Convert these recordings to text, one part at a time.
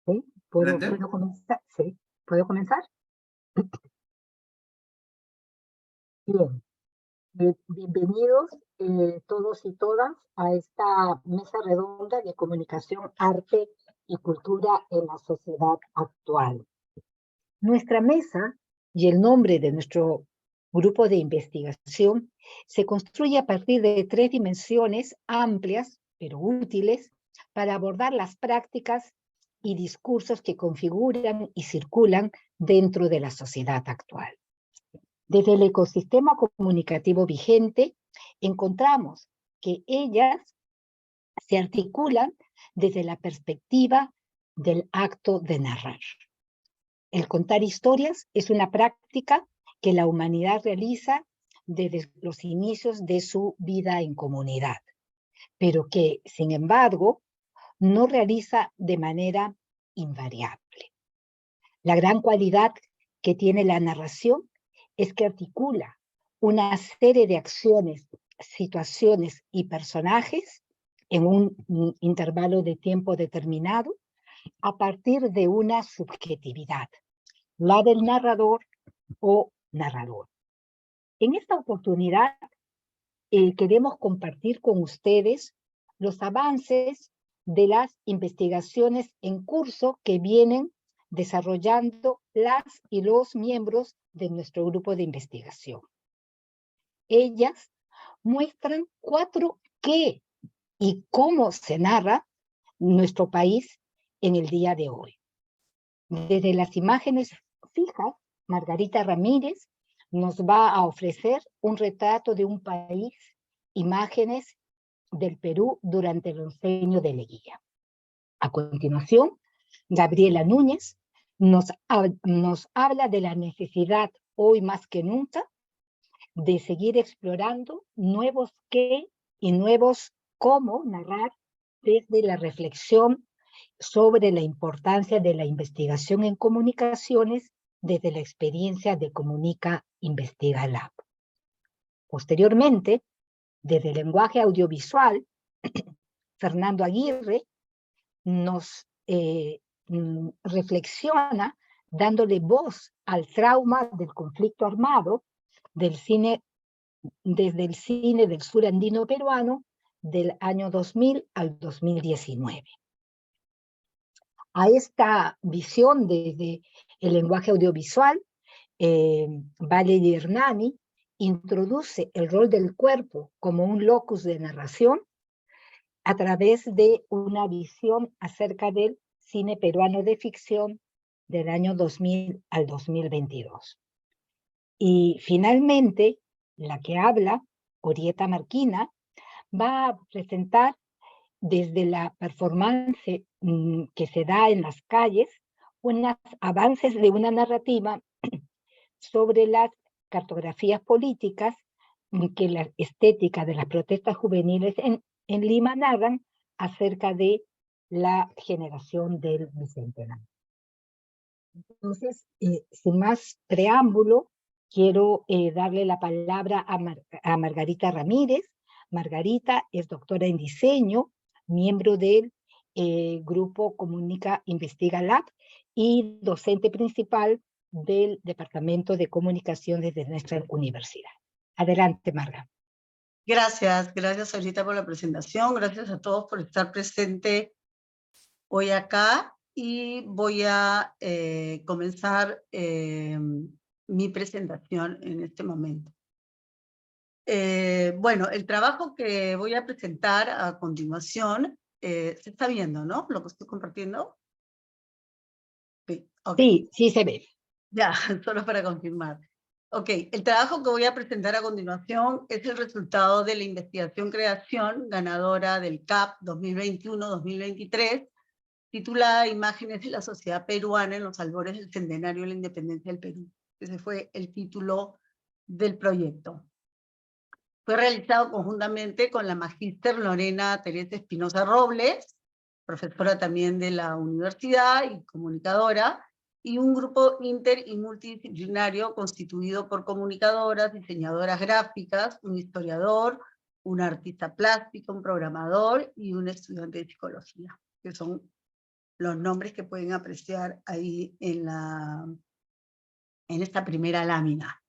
¿Sí? ¿Excelente? ¿Puedo comenzar? Sí. ¿Puedo comenzar? Bien. Bienvenidos todos y todas a esta mesa redonda de comunicación, arte y cultura en la sociedad actual. Nuestra mesa y el nombre de nuestro grupo de investigación se construye a partir de tres dimensiones amplias, pero útiles, para abordar las prácticas y discursos que configuran y circulan dentro de la sociedad actual. Desde el ecosistema comunicativo vigente, encontramos que ellas se articulan desde la perspectiva del acto de narrar. El contar historias es una práctica que la humanidad realiza desde los inicios de su vida en comunidad, pero que, sin embargo, no realiza de manera invariable. La gran cualidad que tiene la narración es que articula una serie de acciones, situaciones y personajes en un intervalo de tiempo determinado a partir de una subjetividad, la del narrador o narrador. En esta oportunidad queremos compartir con ustedes los avances de las investigaciones en curso que vienen desarrollando las y los miembros de nuestro grupo de investigación. Ellas muestran qué y cómo se narra nuestro país en el día de hoy. Desde las imágenes fijas, Margarita Ramírez nos va a ofrecer un retrato de un país, imágenes del Perú durante el onceño de Leguía. A continuación, Gabriela Núñez nos habla de la necesidad, hoy más que nunca, de seguir explorando nuevos qué y nuevos cómo narrar desde la reflexión sobre la importancia de la investigación en comunicaciones desde la experiencia de Comunica Investiga Lab. Posteriormente, desde el lenguaje audiovisual, Fernando Aguirre nos reflexiona dándole voz al trauma del conflicto armado del cine, desde el cine del sur andino peruano del año 2000 al 2019. A esta visión desde el lenguaje audiovisual, Valerie Hernani introduce el rol del cuerpo como un locus de narración a través de una visión acerca del cine peruano de ficción del año 2000 al 2022. Y finalmente, la que habla, Orieta Marquina, va a presentar desde la performance que se da en las calles, unos avances de una narrativa sobre las cartografías políticas que la estética de las protestas juveniles en Lima narran acerca de la generación del Bicentenario. Entonces, sin más preámbulo, quiero darle la palabra a Margarita Ramírez. Margarita es doctora en diseño, miembro del grupo Comunica Investiga Lab y docente principal del Departamento de Comunicaciones de nuestra universidad. Adelante, Marga. Gracias ahorita por la presentación, gracias a todos por estar presente hoy acá y voy a comenzar mi presentación en este momento. Bueno, el trabajo que voy a presentar a continuación, se está viendo, ¿no? Lo que estoy compartiendo. Sí, okay. Sí, se ve. Ya, solo para confirmar. Ok, el trabajo que voy a presentar a continuación es el resultado de la investigación-creación ganadora del CAP 2021-2023, titulada Imágenes de la sociedad peruana en los albores del centenario de la independencia del Perú. Ese fue el título del proyecto. Fue realizado conjuntamente con la magíster Lorena Teresa Espinosa Robles, profesora también de la universidad y comunicadora, y un grupo inter y multidisciplinario constituido por comunicadoras, diseñadoras gráficas, un historiador, un artista plástico, un programador y un estudiante de psicología, que son los nombres que pueden apreciar ahí en esta primera lámina.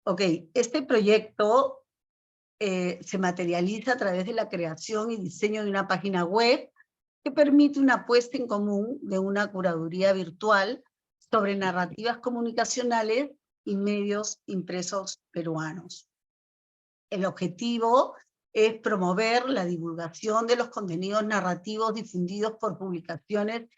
Ok, este proyecto se materializa a través de la creación y diseño de una página web que permite una puesta en común de una curaduría virtual sobre narrativas comunicacionales y medios impresos peruanos. El objetivo es promover la divulgación de los contenidos narrativos difundidos por publicaciones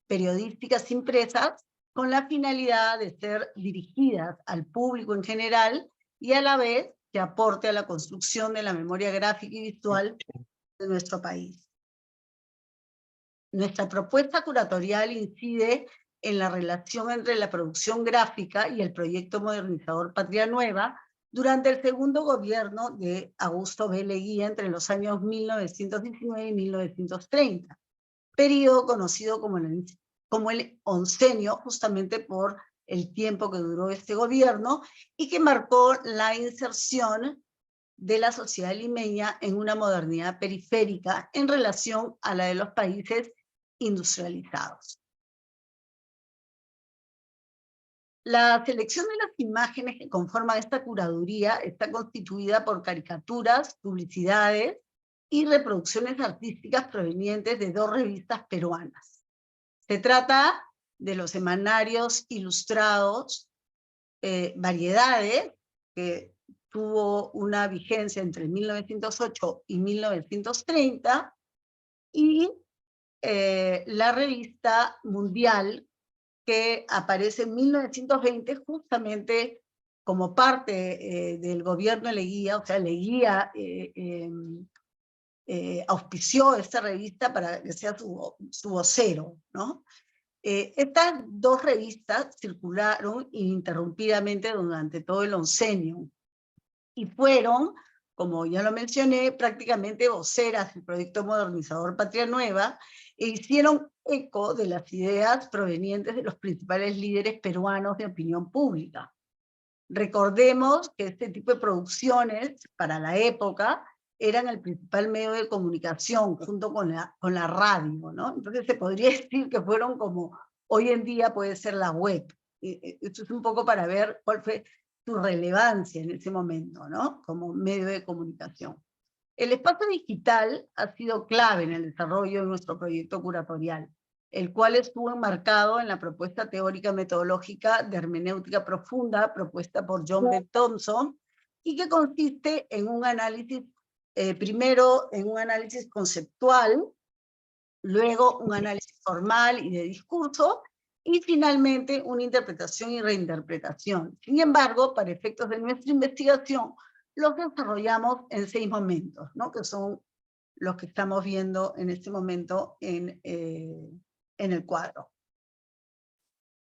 periodísticas impresas con la finalidad de ser dirigidas al público en general y a la vez que aporte a la construcción de la memoria gráfica y visual de nuestro país. Nuestra propuesta curatorial incide en la relación entre la producción gráfica y el proyecto modernizador Patria Nueva durante el segundo gobierno de Augusto B. Leguía entre los años 1919 y 1930, periodo conocido como el oncenio, justamente por el tiempo que duró este gobierno y que marcó la inserción de la sociedad limeña en una modernidad periférica en relación a la de los países industrializados. La selección de las imágenes que conforman esta curaduría está constituida por caricaturas, publicidades y reproducciones artísticas provenientes de 2 revistas peruanas. Se trata de los semanarios ilustrados Variedades, que tuvo una vigencia entre 1908 y 1930, y la revista Mundial, que aparece en 1920 justamente como parte del gobierno de Leguía, o sea, Leguía auspició esta revista para que sea su vocero, ¿no? Estas 2 revistas circularon ininterrumpidamente durante todo el oncenio y fueron, como ya lo mencioné, prácticamente voceras del proyecto modernizador Patria Nueva e hicieron eco de las ideas provenientes de los principales líderes peruanos de opinión pública. Recordemos que este tipo de producciones, para la época, eran el principal medio de comunicación junto con la radio, ¿no? Entonces se podría decir que fueron como hoy en día puede ser la web. Esto es un poco para ver cuál fue su relevancia en ese momento, ¿no? Como medio de comunicación. El espacio digital ha sido clave en el desarrollo de nuestro proyecto curatorial, el cual estuvo enmarcado en la propuesta teórica metodológica de hermenéutica profunda propuesta por John B. Thompson y que consiste en un análisis, primero en un análisis conceptual, luego un análisis formal y de discurso, y finalmente una interpretación y reinterpretación. Sin embargo, para efectos de nuestra investigación, los desarrollamos en 6 momentos, ¿no? Que son los que estamos viendo en este momento en el cuadro.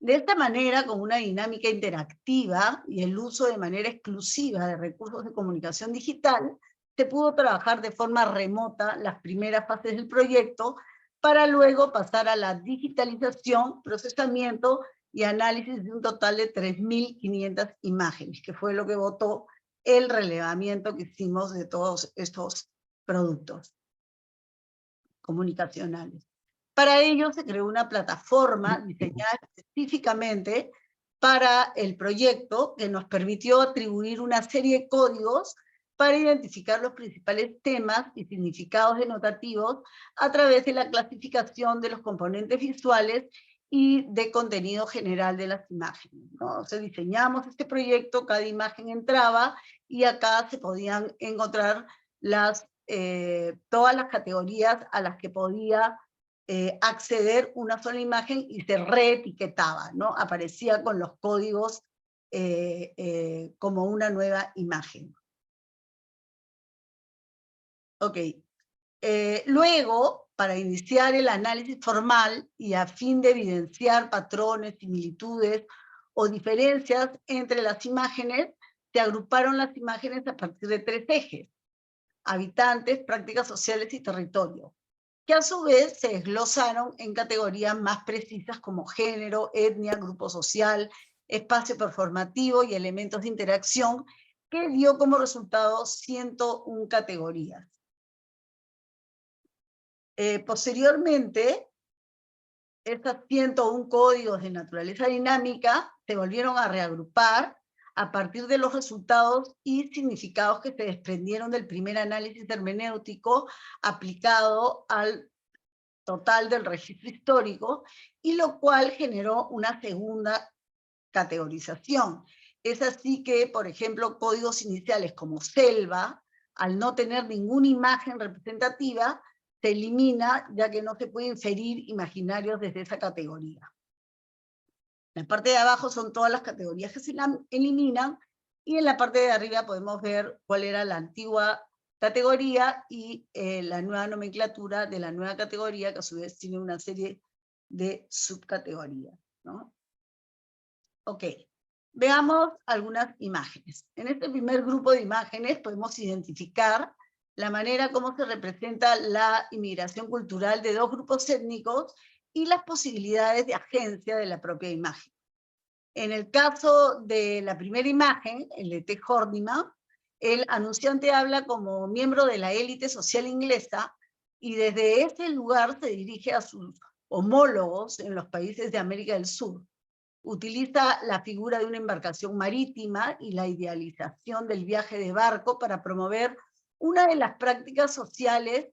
De esta manera, con una dinámica interactiva y el uso de manera exclusiva de recursos de comunicación digital, se pudo trabajar de forma remota las primeras fases del proyecto para luego pasar a la digitalización, procesamiento y análisis de un total de 3.500 imágenes, que fue lo que votó el relevamiento que hicimos de todos estos productos comunicacionales. Para ello se creó una plataforma diseñada específicamente para el proyecto que nos permitió atribuir una serie de códigos para identificar los principales temas y significados denotativos a través de la clasificación de los componentes visuales y de contenido general de las imágenes, ¿no? O sea, diseñamos este proyecto, cada imagen entraba y acá se podían encontrar todas las categorías a las que podía acceder una sola imagen y se reetiquetaba, ¿no? Aparecía con los códigos como una nueva imagen. Ok. Luego, para iniciar el análisis formal y a fin de evidenciar patrones, similitudes o diferencias entre las imágenes, se agruparon las imágenes a partir de 3 ejes: habitantes, prácticas sociales y territorio, que a su vez se desglosaron en categorías más precisas como género, etnia, grupo social, espacio performativo y elementos de interacción, que dio como resultado 101 categorías. Posteriormente, esas 101 códigos de naturaleza dinámica se volvieron a reagrupar a partir de los resultados y significados que se desprendieron del primer análisis hermenéutico aplicado al total del registro histórico, y lo cual generó una segunda categorización. Es así que, por ejemplo, códigos iniciales como selva, al no tener ninguna imagen representativa, se elimina, ya que no se puede inferir imaginarios desde esa categoría. La parte de abajo son todas las categorías que se eliminan, y en la parte de arriba podemos ver cuál era la antigua categoría y la nueva nomenclatura de la nueva categoría, que a su vez tiene una serie de subcategorías, ¿no? Ok, veamos algunas imágenes. En este primer grupo de imágenes podemos identificar la manera como se representa la inmigración cultural de dos grupos étnicos y las posibilidades de agencia de la propia imagen. En el caso de la primera imagen, el de T. Horniman, el anunciante habla como miembro de la élite social inglesa y desde ese lugar se dirige a sus homólogos en los países de América del Sur. Utiliza la figura de una embarcación marítima y la idealización del viaje de barco para promover una de las prácticas sociales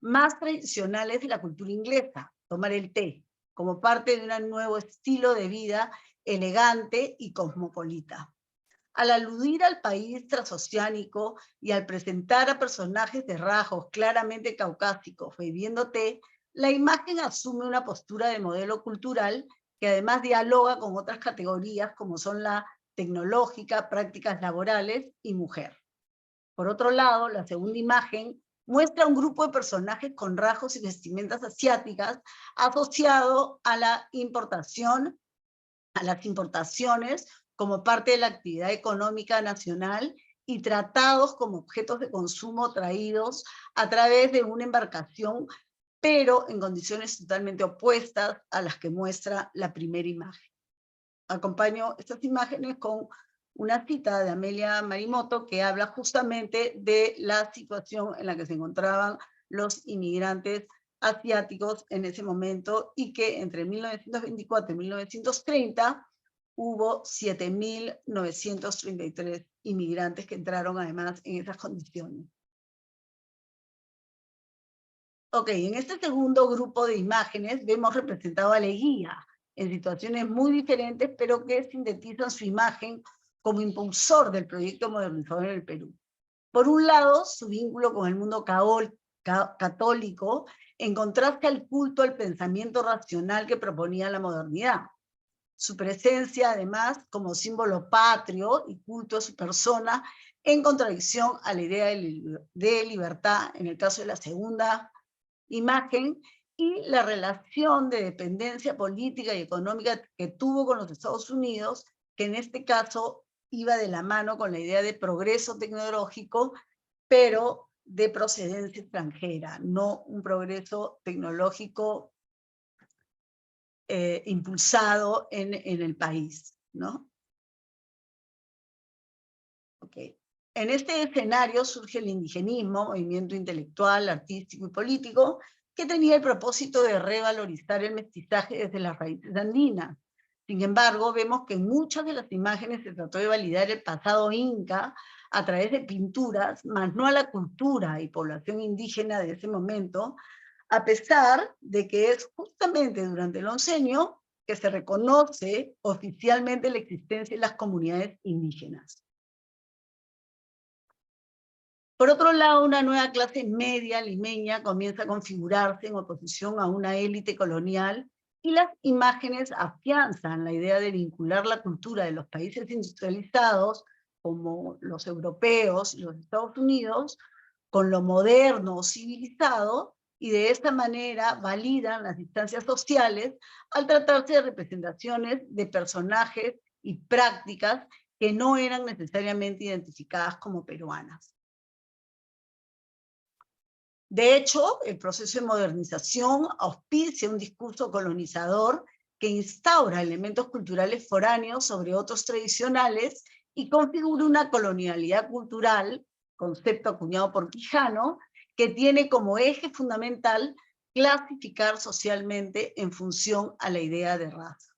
más tradicionales de la cultura inglesa, tomar el té, como parte de un nuevo estilo de vida elegante y cosmopolita. Al aludir al país transoceánico y al presentar a personajes de rasgos claramente caucásicos bebiendo té, la imagen asume una postura de modelo cultural que además dialoga con otras categorías como son la tecnológica, prácticas laborales y mujer. Por otro lado, la segunda imagen muestra un grupo de personajes con rasgos y vestimentas asiáticas asociado a la importación, a las importaciones como parte de la actividad económica nacional y tratados como objetos de consumo traídos a través de una embarcación, pero en condiciones totalmente opuestas a las que muestra la primera imagen. Acompaño estas imágenes con una cita de Amelia Marimoto que habla justamente de la situación en la que se encontraban los inmigrantes asiáticos en ese momento, y que entre 1924 y 1930 hubo 7.933 inmigrantes que entraron además en esas condiciones. Ok, en este segundo grupo de imágenes vemos representado a Leguía en situaciones muy diferentes, pero que sintetizan su imagen como impulsor del proyecto modernizador en el Perú. Por un lado, su vínculo con el mundo católico, en contraste al culto al pensamiento racional que proponía la modernidad. Su presencia, además, como símbolo patrio y culto a su persona, en contradicción a la idea de libertad, en el caso de la segunda imagen, y la relación de dependencia política y económica que tuvo con los Estados Unidos, que en este caso iba de la mano con la idea de progreso tecnológico, pero de procedencia extranjera, no un progreso tecnológico impulsado en el país, ¿no? Okay. En este escenario surge el indigenismo, movimiento intelectual, artístico y político, que tenía el propósito de revalorizar el mestizaje desde las raíces andinas. Sin embargo, vemos que en muchas de las imágenes se trató de validar el pasado inca a través de pinturas, más no a la cultura y población indígena de ese momento, a pesar de que es justamente durante el oncenio que se reconoce oficialmente la existencia de las comunidades indígenas. Por otro lado, una nueva clase media limeña comienza a configurarse en oposición a una élite colonial, y las imágenes afianzan la idea de vincular la cultura de los países industrializados, como los europeos y los Estados Unidos, con lo moderno o civilizado, y de esta manera validan las distancias sociales al tratarse de representaciones de personajes y prácticas que no eran necesariamente identificadas como peruanas. De hecho, el proceso de modernización auspicia un discurso colonizador que instaura elementos culturales foráneos sobre otros tradicionales y configura una colonialidad cultural, concepto acuñado por Quijano, que tiene como eje fundamental clasificar socialmente en función a la idea de raza.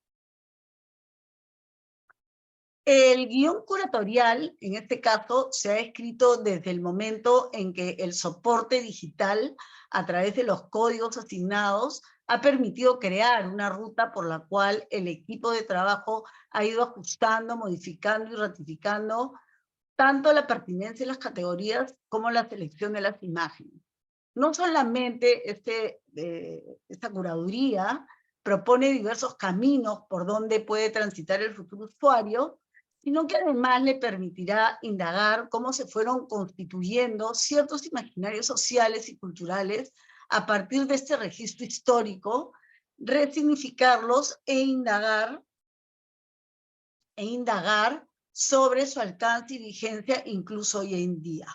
El guión curatorial, en este caso, se ha escrito desde el momento en que el soporte digital, a través de los códigos asignados, ha permitido crear una ruta por la cual el equipo de trabajo ha ido ajustando, modificando y ratificando tanto la pertinencia de las categorías como la selección de las imágenes. No solamente esta curaduría propone diversos caminos por donde puede transitar el futuro usuario, sino que además le permitirá indagar cómo se fueron constituyendo ciertos imaginarios sociales y culturales a partir de este registro histórico, resignificarlos e indagar sobre su alcance y vigencia incluso hoy en día.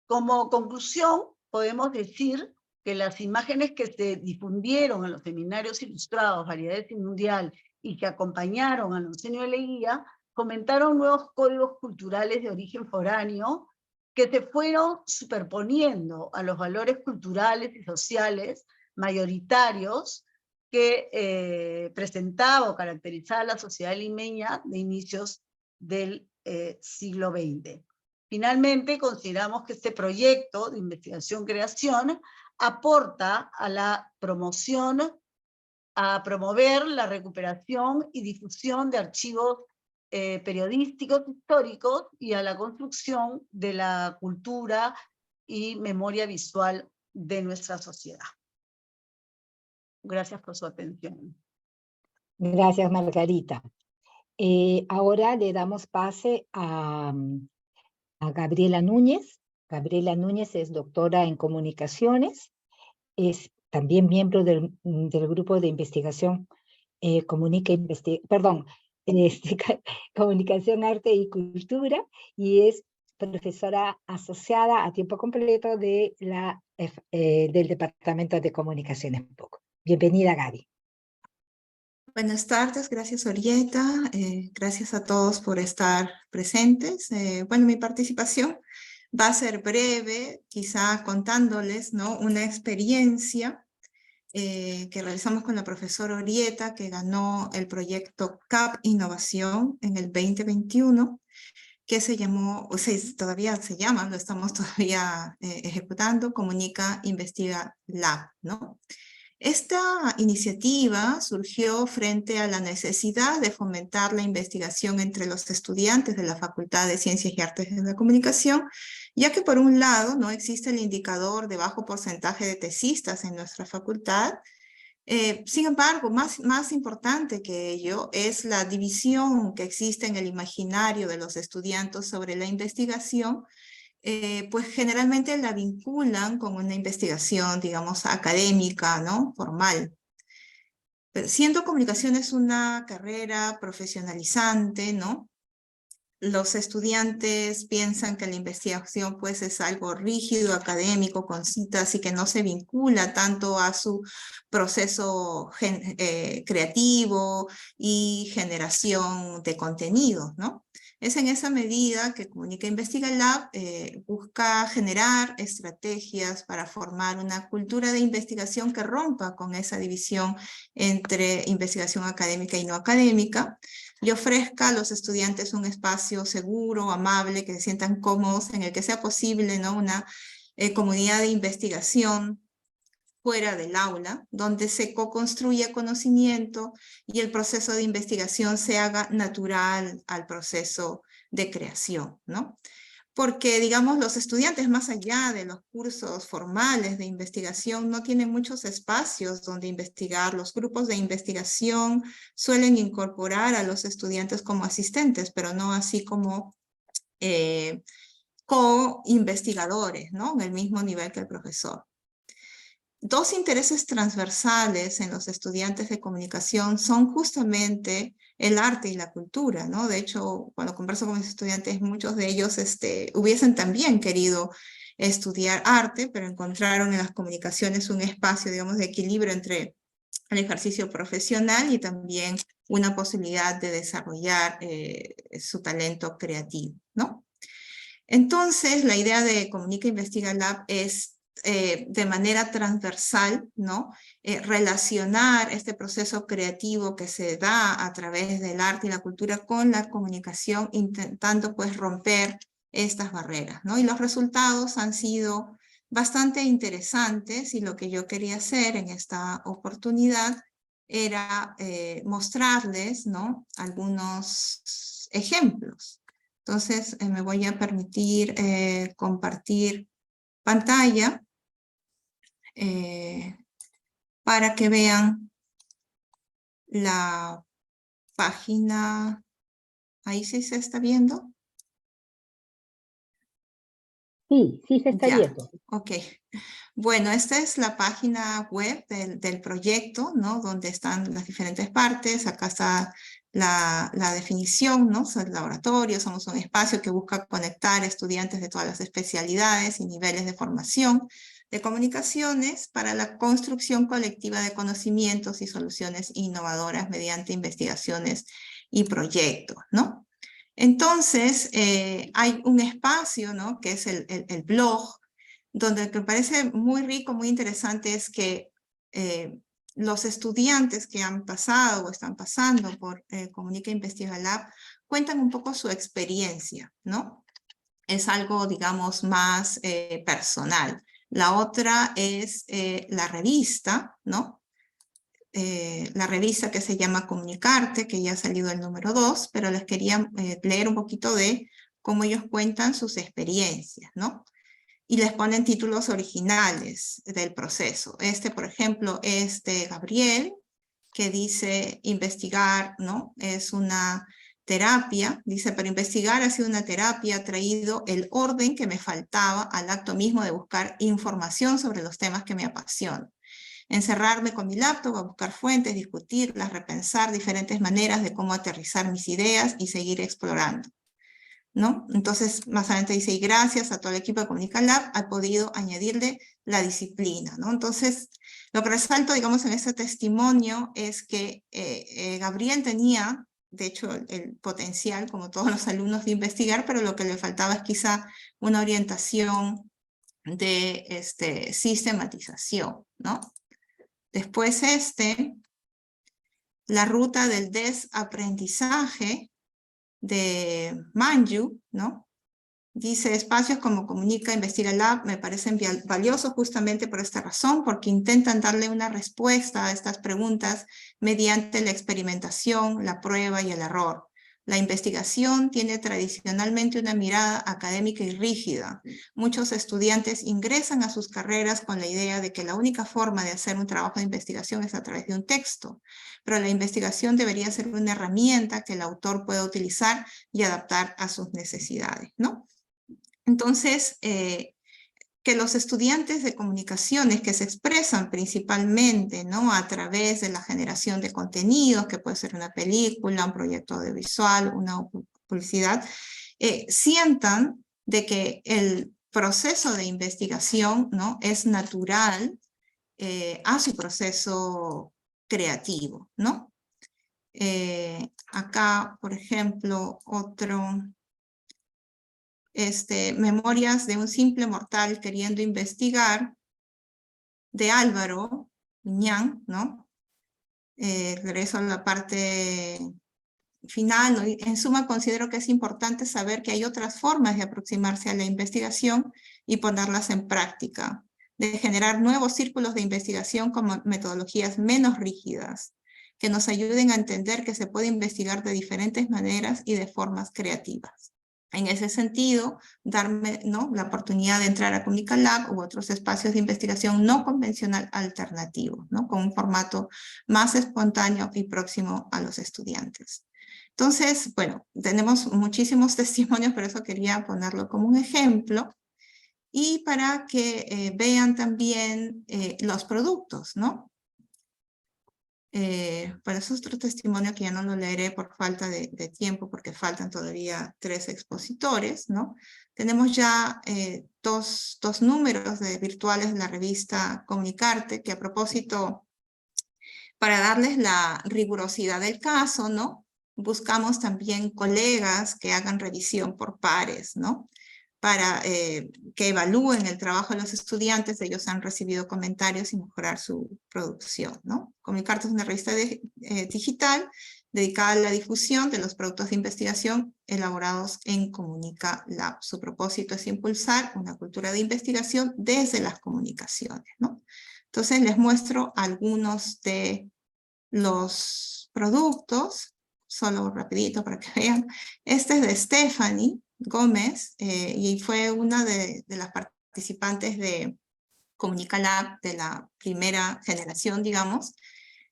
Como conclusión, podemos decir que las imágenes que se difundieron en los seminarios ilustrados Variedades y Mundial y que acompañaron al Oncenio de Leguía fomentaron nuevos códigos culturales de origen foráneo que se fueron superponiendo a los valores culturales y sociales mayoritarios que presentaba o caracterizaba la sociedad limeña de inicios del siglo XX. Finalmente, consideramos que este proyecto de investigación-creación aporta a la promoción, a promover la recuperación y difusión de archivos periodísticos históricos y a la construcción de la cultura y memoria visual de nuestra sociedad. Gracias por su atención. Gracias, Margarita. Ahora le damos pase a Gabriela Núñez. Gabriela Núñez es doctora en comunicaciones, es también miembro del grupo de investigación Comunicación, Arte y Cultura, y es profesora asociada a tiempo completo de del Departamento de Comunicaciones PUC. Bienvenida, Gaby. Buenas tardes, gracias Orieta, gracias a todos por estar presentes. Bueno, mi participación va a ser breve, quizá contándoles, ¿no?, una experiencia que realizamos con la profesora Orieta, que ganó el proyecto CAP Innovación en el 2021, que se llamó, o sea, todavía se llama, lo estamos todavía ejecutando, Comunica Investiga Lab, ¿no? Esta iniciativa surgió frente a la necesidad de fomentar la investigación entre los estudiantes de la Facultad de Ciencias y Artes de la Comunicación, ya que por un lado no existe el indicador de bajo porcentaje de tesistas en nuestra facultad. Sin embargo, más importante que ello es la división que existe en el imaginario de los estudiantes sobre la investigación, pues generalmente la vinculan con una investigación, digamos, académica, ¿no?, formal. Pero siendo comunicaciones una carrera profesionalizante, ¿no?, los estudiantes piensan que la investigación pues es algo rígido, académico, con citas y que no se vincula tanto a su proceso creativo y generación de contenidos, ¿no? Es en esa medida que Comunica Investiga Lab busca generar estrategias para formar una cultura de investigación que rompa con esa división entre investigación académica y no académica, y ofrezca a los estudiantes un espacio seguro, amable, que se sientan cómodos, en el que sea posible, ¿no?, una comunidad de investigación fuera del aula, donde se co-construya conocimiento y el proceso de investigación se haga natural al proceso de creación, ¿no? Porque, digamos, los estudiantes, más allá de los cursos formales de investigación, no tienen muchos espacios donde investigar. Los grupos de investigación suelen incorporar a los estudiantes como asistentes, pero no así como co-investigadores, ¿no?, en el mismo nivel que el profesor. Dos intereses transversales en los estudiantes de comunicación son justamente el arte y la cultura, ¿no? De hecho, cuando converso con mis estudiantes, muchos de ellos hubiesen también querido estudiar arte, pero encontraron en las comunicaciones un espacio, digamos, de equilibrio entre el ejercicio profesional y también una posibilidad de desarrollar su talento creativo, ¿no? Entonces, la idea de Comunica Investiga Lab es de manera transversal, ¿no? Relacionar este proceso creativo que se da a través del arte y la cultura con la comunicación, intentando pues romper estas barreras, ¿no? Y los resultados han sido bastante interesantes, y lo que yo quería hacer en esta oportunidad era mostrarles, ¿no? Algunos ejemplos. Entonces me voy a permitir compartir pantalla para que vean la página. ¿Ahí sí se está viendo? Sí, sí se está Ya, viendo. ok. Bueno, esta es la página web del proyecto, ¿no? Donde están las diferentes partes. Acá está la definición, ¿no? Son laboratorios, somos un espacio que busca conectar estudiantes de todas las especialidades y niveles de formación de comunicaciones para la construcción colectiva de conocimientos y soluciones innovadoras mediante investigaciones y proyectos, ¿no? Entonces, hay un espacio, ¿no? Que es el blog, donde lo que me parece muy rico, muy interesante es que los estudiantes que han pasado o están pasando por Comunica Investiga Lab cuentan un poco su experiencia, ¿no? Es algo, digamos, más personal. La otra es la revista, ¿no? La revista que se llama Comunicarte, que ya ha salido el número 2, pero les quería leer un poquito de cómo ellos cuentan sus experiencias, ¿no? Y les ponen títulos originales del proceso. Este, por ejemplo, es de Gabriel, que dice investigar, ¿no? Es una terapia, dice, pero investigar ha sido una terapia, ha traído el orden que me faltaba al acto mismo de buscar información sobre los temas que me apasionan. Encerrarme con mi laptop a buscar fuentes, discutirlas, repensar diferentes maneras de cómo aterrizar mis ideas y seguir explorando, ¿no? Entonces, más adelante dice, y gracias a todo el equipo de Comunica Lab, ha podido añadirle la disciplina, ¿no? Entonces, lo que resalto, digamos, en este testimonio es que Gabriel tenía, de hecho, el potencial, como todos los alumnos, de investigar, pero lo que le faltaba es quizá una orientación de sistematización, ¿no? Después la ruta del desaprendizaje de Manju, ¿no? Dice, espacios como Comunica, Investiga Lab me parecen valiosos justamente por esta razón, porque intentan darle una respuesta a estas preguntas mediante la experimentación, la prueba y el error. La investigación tiene tradicionalmente una mirada académica y rígida. Muchos estudiantes ingresan a sus carreras con la idea de que la única forma de hacer un trabajo de investigación es a través de un texto, pero la investigación debería ser una herramienta que el autor pueda utilizar y adaptar a sus necesidades, ¿no? Entonces, que los estudiantes de comunicaciones que se expresan principalmente, ¿no? A través de la generación de contenidos, que puede ser una película, un proyecto audiovisual, una publicidad, sientan de que el proceso de investigación, ¿no? Es natural a su proceso creativo, ¿no? Acá, por ejemplo, otro... Memorias de un simple mortal queriendo investigar, de Álvaro Miñán, ¿no? Regreso a la parte final, ¿no? En suma, considero que es importante saber que hay otras formas de aproximarse a la investigación y ponerlas en práctica, de generar nuevos círculos de investigación con metodologías menos rígidas, que nos ayuden a entender que se puede investigar de diferentes maneras y de formas creativas. En ese sentido, darme, ¿no? la oportunidad de entrar a Comunica Lab u otros espacios de investigación no convencional alternativos, ¿no? Con un formato más espontáneo y próximo a los estudiantes. Entonces, bueno, tenemos muchísimos testimonios, por eso quería ponerlo como un ejemplo, y para que vean también los productos, ¿no? Bueno, es otro testimonio que ya no lo leeré por falta de tiempo, porque faltan todavía 3 expositores, ¿no? Tenemos ya dos números virtuales de la revista Comunicarte, que a propósito, para darles la rigurosidad del caso, ¿no? Buscamos también colegas que hagan revisión por pares, ¿no? para que evalúen el trabajo de los estudiantes. Ellos han recibido comentarios y mejorar su producción, ¿no? Comunicarta es una revista digital dedicada a la difusión de los productos de investigación elaborados en Comunica Lab. Su propósito es impulsar una cultura de investigación desde las comunicaciones, ¿no? Entonces les muestro algunos de los productos, solo rapidito para que vean. Este es de Stephanie Gómez y fue una de las participantes de Comunica Lab de la primera generación, digamos,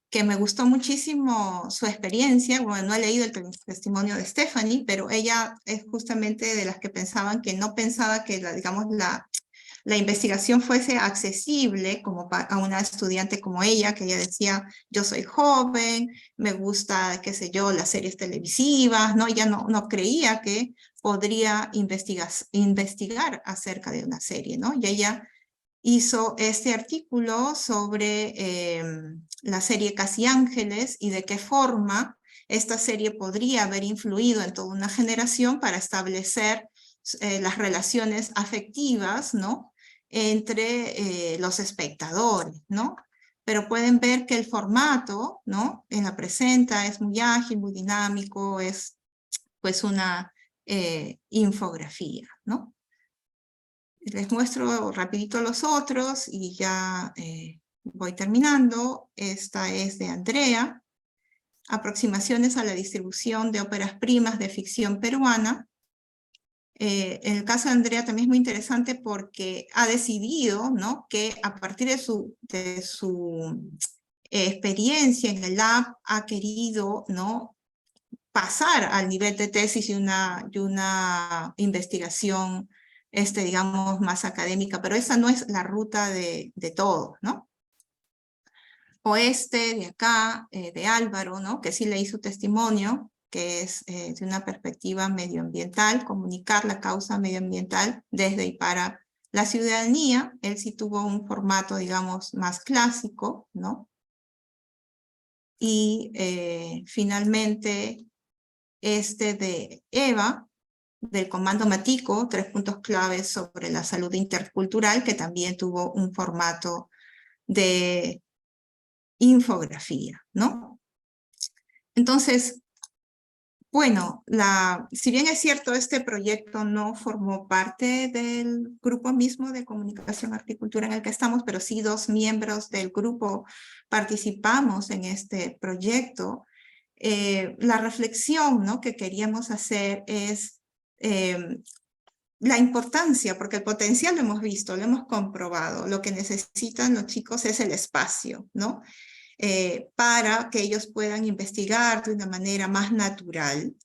que me gustó muchísimo su experiencia. Bueno, no he leído el testimonio de Stephanie, pero ella es justamente de las que pensaban que no pensaba que digamos, la investigación fuese accesible como a una estudiante como ella, que ella decía, yo soy joven, me gusta, qué sé yo, las series televisivas, ¿no? Ella no creía que podría investigar acerca de una serie, ¿no? Y ella hizo este artículo sobre la serie Casi Ángeles y de qué forma esta serie podría haber influido en toda una generación para establecer las relaciones afectivas, ¿no? Entre los espectadores, ¿no? Pero pueden ver que el formato, ¿no? En la presenta es muy ágil, muy dinámico, es pues una infografía, ¿no? Les muestro rapidito los otros y ya voy terminando. Esta es de Andrea. Aproximaciones a la distribución de óperas primas de ficción peruana. En el caso de Andrea también es muy interesante porque ha decidido, ¿no? Que a partir de su experiencia en el lab ha querido, ¿no? Pasar al nivel de tesis y una investigación, digamos, más académica, pero esa no es la ruta de todo, ¿no? O de acá, de Álvaro, ¿no? Que sí leí su testimonio, que es de una perspectiva medioambiental, comunicar la causa medioambiental desde y para la ciudadanía. Él sí tuvo un formato, digamos, más clásico, ¿no? Y finalmente, de Eva, del Comando Matico, 3 puntos claves sobre la salud intercultural, que también tuvo un formato de infografía, ¿no? Entonces, bueno, si bien es cierto, este proyecto no formó parte del grupo mismo de comunicación horticultura en el que estamos, pero sí 2 miembros del grupo participamos en este proyecto. La reflexión, ¿no? que queríamos hacer es la importancia, porque el potencial lo hemos visto, lo hemos comprobado. Lo que necesitan los chicos es el espacio, ¿no? Para que ellos puedan investigar de una manera más natural,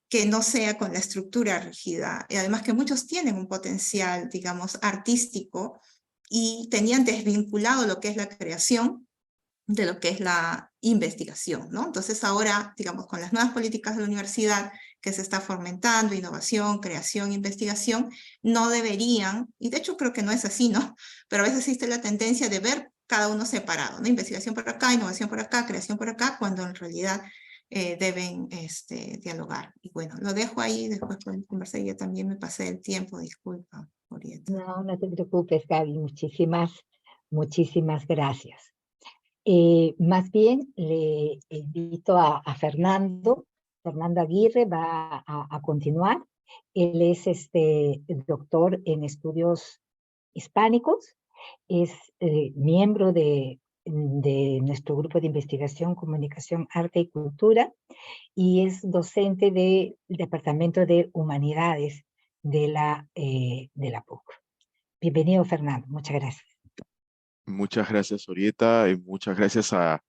que no sea con la estructura rígida. Y además que muchos tienen un potencial, digamos, artístico y tenían desvinculado lo que es la creación de lo que es la investigación, ¿no? Entonces ahora, digamos, con las nuevas políticas de la universidad que se está fomentando, innovación, creación, investigación, no deberían, y de hecho creo que no es así, ¿no? Pero a veces existe la tendencia de ver cada uno separado, ¿no? Investigación por acá, innovación por acá, creación por acá, cuando en realidad deben dialogar. Y bueno, lo dejo ahí, después podemos conversar. Yo también me pasé el tiempo, disculpa, Orieta. No te preocupes, Gaby, muchísimas gracias. Más bien le invito a Fernando Aguirre, va a continuar. Él es doctor en estudios hispánicos, es miembro de nuestro grupo de investigación, comunicación, arte y cultura, y es docente del Departamento de Humanidades de la PUC. Bienvenido, Fernando, muchas gracias. Muchas gracias, Orieta, y muchas gracias a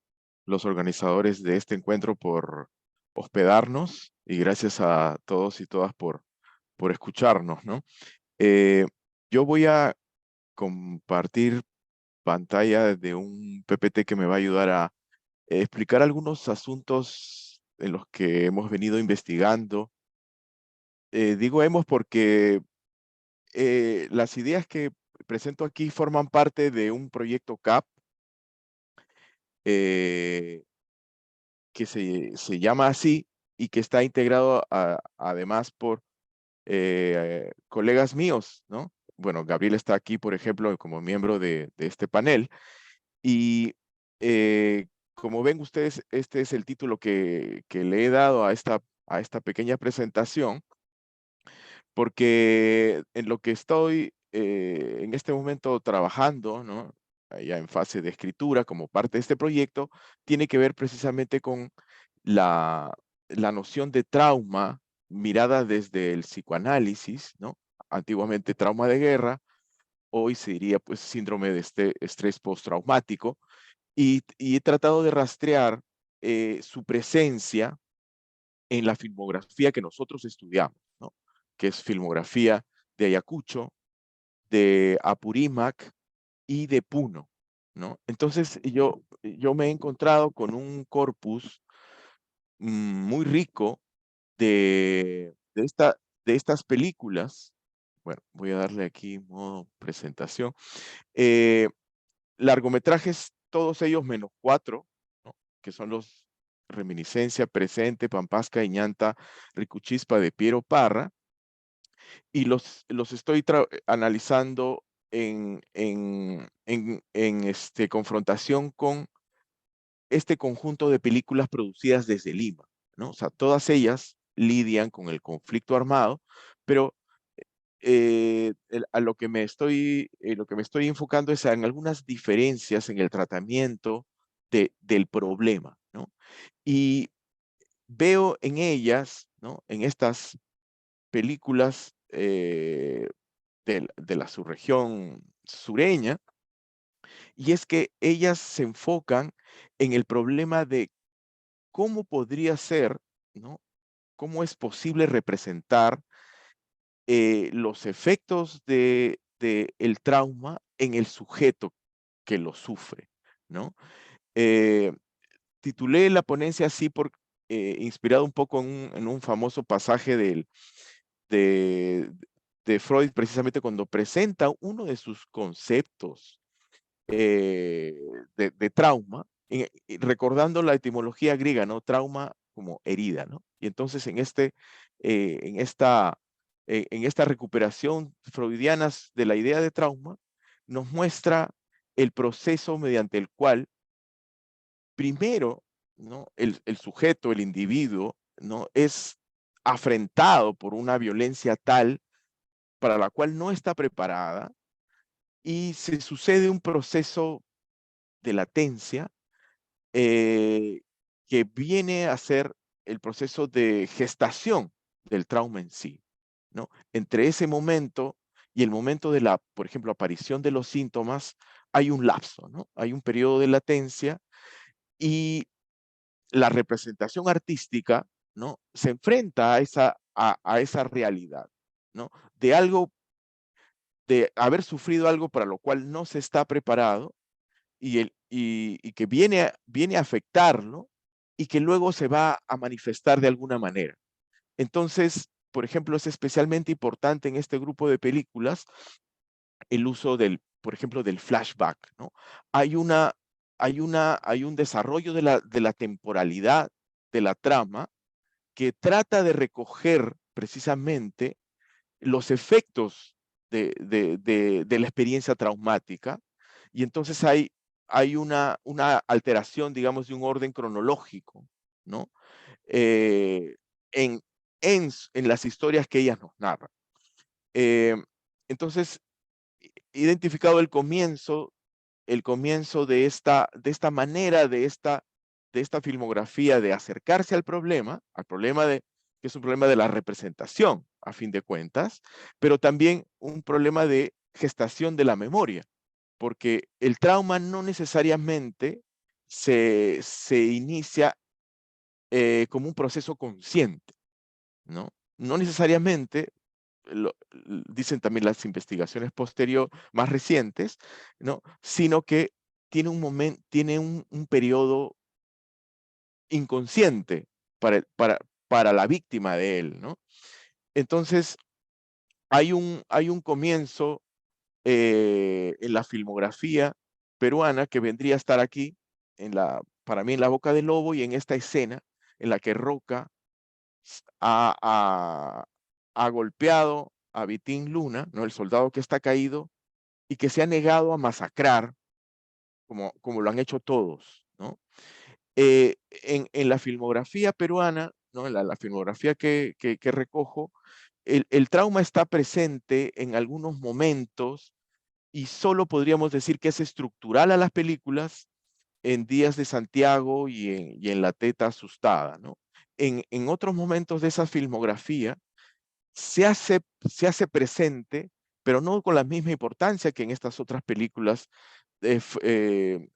los organizadores de este encuentro por hospedarnos, y gracias a todos y todas por escucharnos, ¿no? Yo voy a compartir pantalla de un PPT que me va a ayudar a explicar algunos asuntos en los que hemos venido investigando. Digo hemos porque las ideas que presento aquí forman parte de un proyecto CAP que se llama así y que está integrado además por colegas míos, ¿no? Bueno, Gabriel está aquí, por ejemplo, como miembro de este panel. Y como ven ustedes, este es el título que le he dado a esta pequeña presentación, porque en lo que estoy en este momento trabajando, ¿no? Ya en fase de escritura como parte de este proyecto, tiene que ver precisamente con la noción de trauma mirada desde el psicoanálisis, ¿no? Antiguamente trauma de guerra, hoy se diría pues síndrome de estrés postraumático, y he tratado de rastrear su presencia en la filmografía que nosotros estudiamos, ¿no? Que es filmografía de Ayacucho, de Apurímac y de Puno, ¿no? Entonces yo me he encontrado con un corpus muy rico de estas películas. Bueno, voy a darle aquí modo presentación. Largometrajes, todos ellos menos 4, ¿no? Que son los Reminiscencia, Presente, Pampasca, Iñanta, Ricuchispa de Piero Parra, y los estoy analizando en confrontación con este conjunto de películas producidas desde Lima, ¿no? O sea, todas ellas lidian con el conflicto armado, pero a lo que me estoy enfocando es en algunas diferencias en el tratamiento del problema, ¿no? Y veo en ellas, ¿no? En estas películas de la subregión sureña, y es que ellas se enfocan en el problema de cómo podría ser, ¿no? Cómo es posible representar los efectos el trauma en el sujeto que lo sufre, ¿no? Eh, Titulé la ponencia así inspirado un poco en un famoso pasaje de, de Freud, precisamente cuando presenta uno de sus conceptos de trauma, y recordando la etimología griega, ¿no? Trauma como herida, ¿no? Y entonces en esta recuperación freudiana de la idea de trauma, nos muestra el proceso mediante el cual primero, ¿no? El sujeto, el individuo, ¿no? Es afrentado por una violencia tal para la cual no está preparada, y se sucede un proceso de latencia que viene a ser el proceso de gestación del trauma en sí, ¿no? Entre ese momento y el momento de por ejemplo, aparición de los síntomas, hay un lapso, ¿no? Hay un periodo de latencia, y la representación artística, ¿no? Se enfrenta a esa realidad, ¿no? De haber sufrido algo para lo cual no se está preparado, y que viene a afectarlo, y que luego se va a manifestar de alguna manera. Entonces, por ejemplo, es especialmente importante en este grupo de películas el uso por ejemplo, del flashback, ¿no? Hay un desarrollo de la temporalidad de la trama que trata de recoger precisamente los efectos de la experiencia traumática, y entonces hay una alteración, digamos, de un orden cronológico, ¿no? Eh, en, en las historias que ellas nos narran. Entonces, identificado el comienzo de esta manera, de esta filmografía de acercarse al problema que es un problema de la representación, a fin de cuentas, pero también un problema de gestación de la memoria, porque el trauma no necesariamente se inicia como un proceso consciente, ¿no? No necesariamente, dicen también las investigaciones más recientes, ¿no? Sino que tiene un periodo inconsciente para la víctima de él, ¿no? Entonces, hay un comienzo en la filmografía peruana que vendría a estar aquí, para mí en La Boca del Lobo, y en esta escena en la que Roca ha golpeado a Vitín Luna, ¿no? El soldado que está caído, y que se ha negado a masacrar, como lo han hecho todos, ¿no? En la filmografía peruana, ¿no? La filmografía que recojo, el trauma está presente en algunos momentos y solo podríamos decir que es estructural a las películas en Días de Santiago y en La Teta Asustada, ¿no? En otros momentos de esa filmografía se hace presente, pero no con la misma importancia que en estas otras películas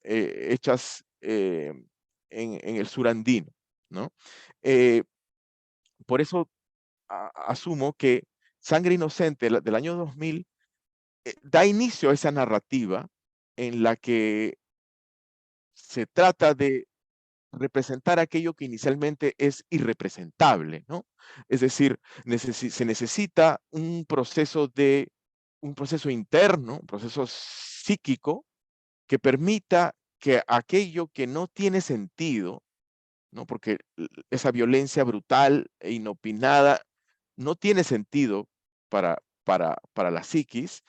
hechas en el sur andino, ¿no? Eh, por eso asumo que Sangre Inocente del año 2000 da inicio a esa narrativa en la que se trata de representar aquello que inicialmente es irrepresentable, ¿no? Es decir, se necesita un proceso interno, un proceso psíquico que permita que aquello que no tiene sentido, ¿no? Porque esa violencia brutal e inopinada no tiene sentido para la psiquis,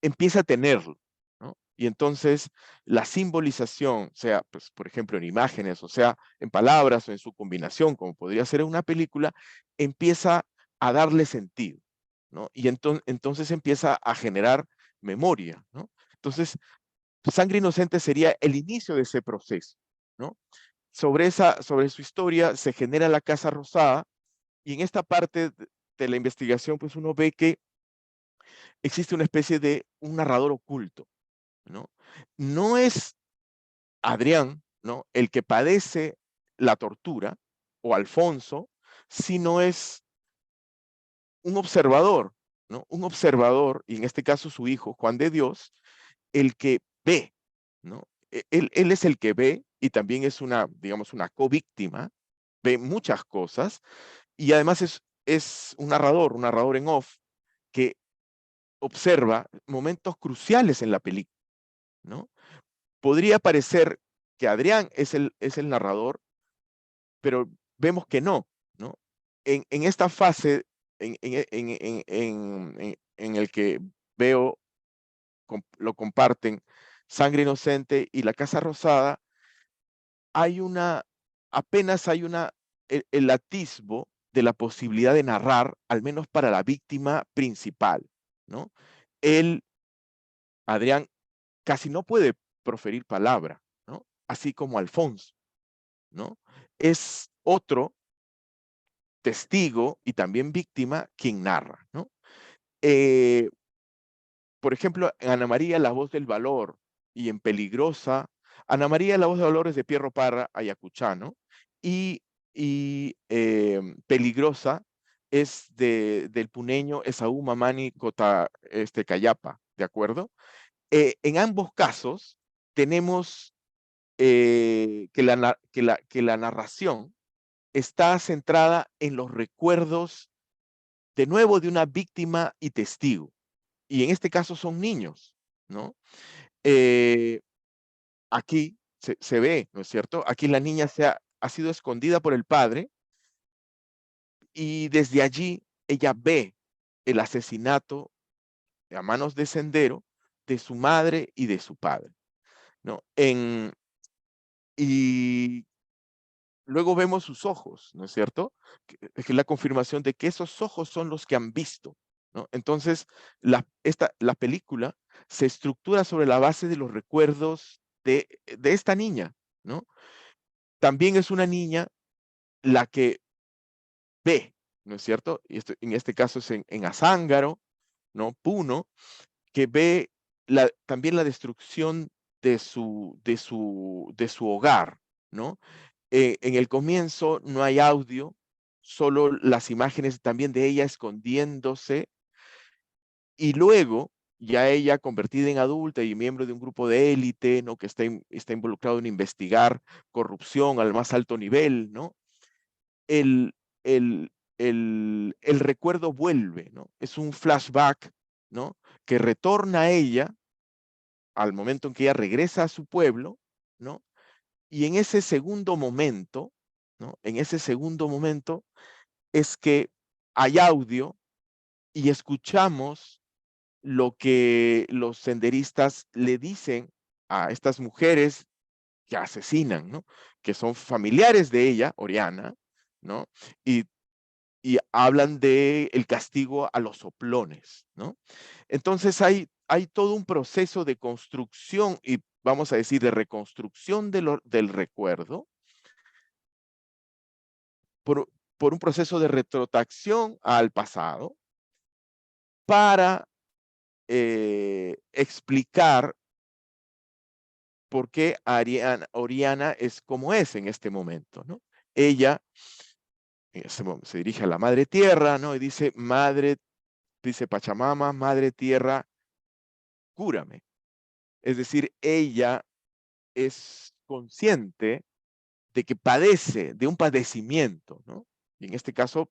empieza a tenerlo, ¿no? Y entonces la simbolización, sea, pues, por ejemplo, en imágenes, o sea, en palabras o en su combinación, como podría ser en una película, empieza a darle sentido, ¿no? Y entonces empieza a generar memoria, ¿no? Entonces, Sangre Inocente sería el inicio de ese proceso, ¿no? Sobre su historia se genera la Casa Rosada, y en esta parte de la investigación, pues uno ve que existe una especie de un narrador oculto, ¿no? No es Adrián, ¿no? El que padece la tortura, o Alfonso, sino es un observador, ¿no? Un observador, y en este caso su hijo, Juan de Dios, el que ve, ¿no? Él es el que ve, y también es digamos, una covíctima, ve muchas cosas, y además es un narrador en off, que observa momentos cruciales en la película, ¿no? Podría parecer que Adrián es el narrador, pero vemos que no, ¿no? En esta fase en el que veo, lo comparten Sangre Inocente y La Casa Rosada, apenas hay el atisbo de la posibilidad de narrar, al menos para la víctima principal, ¿no? Él, Adrián, casi no puede proferir palabra, ¿no? Así como Alfonso, ¿no? Es otro testigo y también víctima quien narra, ¿no? Por ejemplo, en Ana María, La Voz del Valor, y en Peligrosa, Ana María, La Voz del Valor es de Piero Parra, ayacuchano, y Peligrosa es del puneño Esaú Mamani Cayapa, ¿de acuerdo? En ambos casos tenemos que la narración está centrada en los recuerdos, de nuevo, de una víctima y testigo. Y en este caso son niños, ¿no? Aquí se ve, ¿no es cierto? Aquí la niña ha sido escondida por el padre, y desde allí ella ve el asesinato a manos de Sendero de su madre y de su padre, ¿no? Y luego vemos sus ojos, ¿no es cierto? Que es la confirmación de que esos ojos son los que han visto, ¿no? Entonces, la película se estructura sobre la base de los recuerdos de esta niña, ¿no? También es una niña la que ve, ¿no es cierto? Y en este caso es en Azángaro, ¿no? Puno, que ve también la destrucción de su hogar, ¿no? En el comienzo no hay audio, solo las imágenes también de ella escondiéndose, y luego ya ella convertida en adulta y miembro de un grupo de élite, ¿no? Que está involucrado en investigar corrupción al más alto nivel, ¿no? El, el, el recuerdo vuelve, ¿no? Es un flashback, ¿no? Que retorna a ella al momento en que ella regresa a su pueblo, ¿no? Y en ese segundo momento, ¿no? En ese segundo momento es que hay audio y escuchamos lo que los senderistas le dicen a estas mujeres que asesinan, ¿no? Que son familiares de ella, Oriana, ¿no? Y hablan de el castigo a los soplones, ¿no? Entonces hay todo un proceso de construcción y vamos a decir de reconstrucción del recuerdo por, por un proceso de retrotracción al pasado para explicar por qué Oriana es como es en este momento, ¿no? Ella se dirige a la Madre Tierra, ¿no? Y dice, dice Pachamama, Madre Tierra, cúrame. Es decir, ella es consciente de que padece de un padecimiento, ¿no? Y en este caso,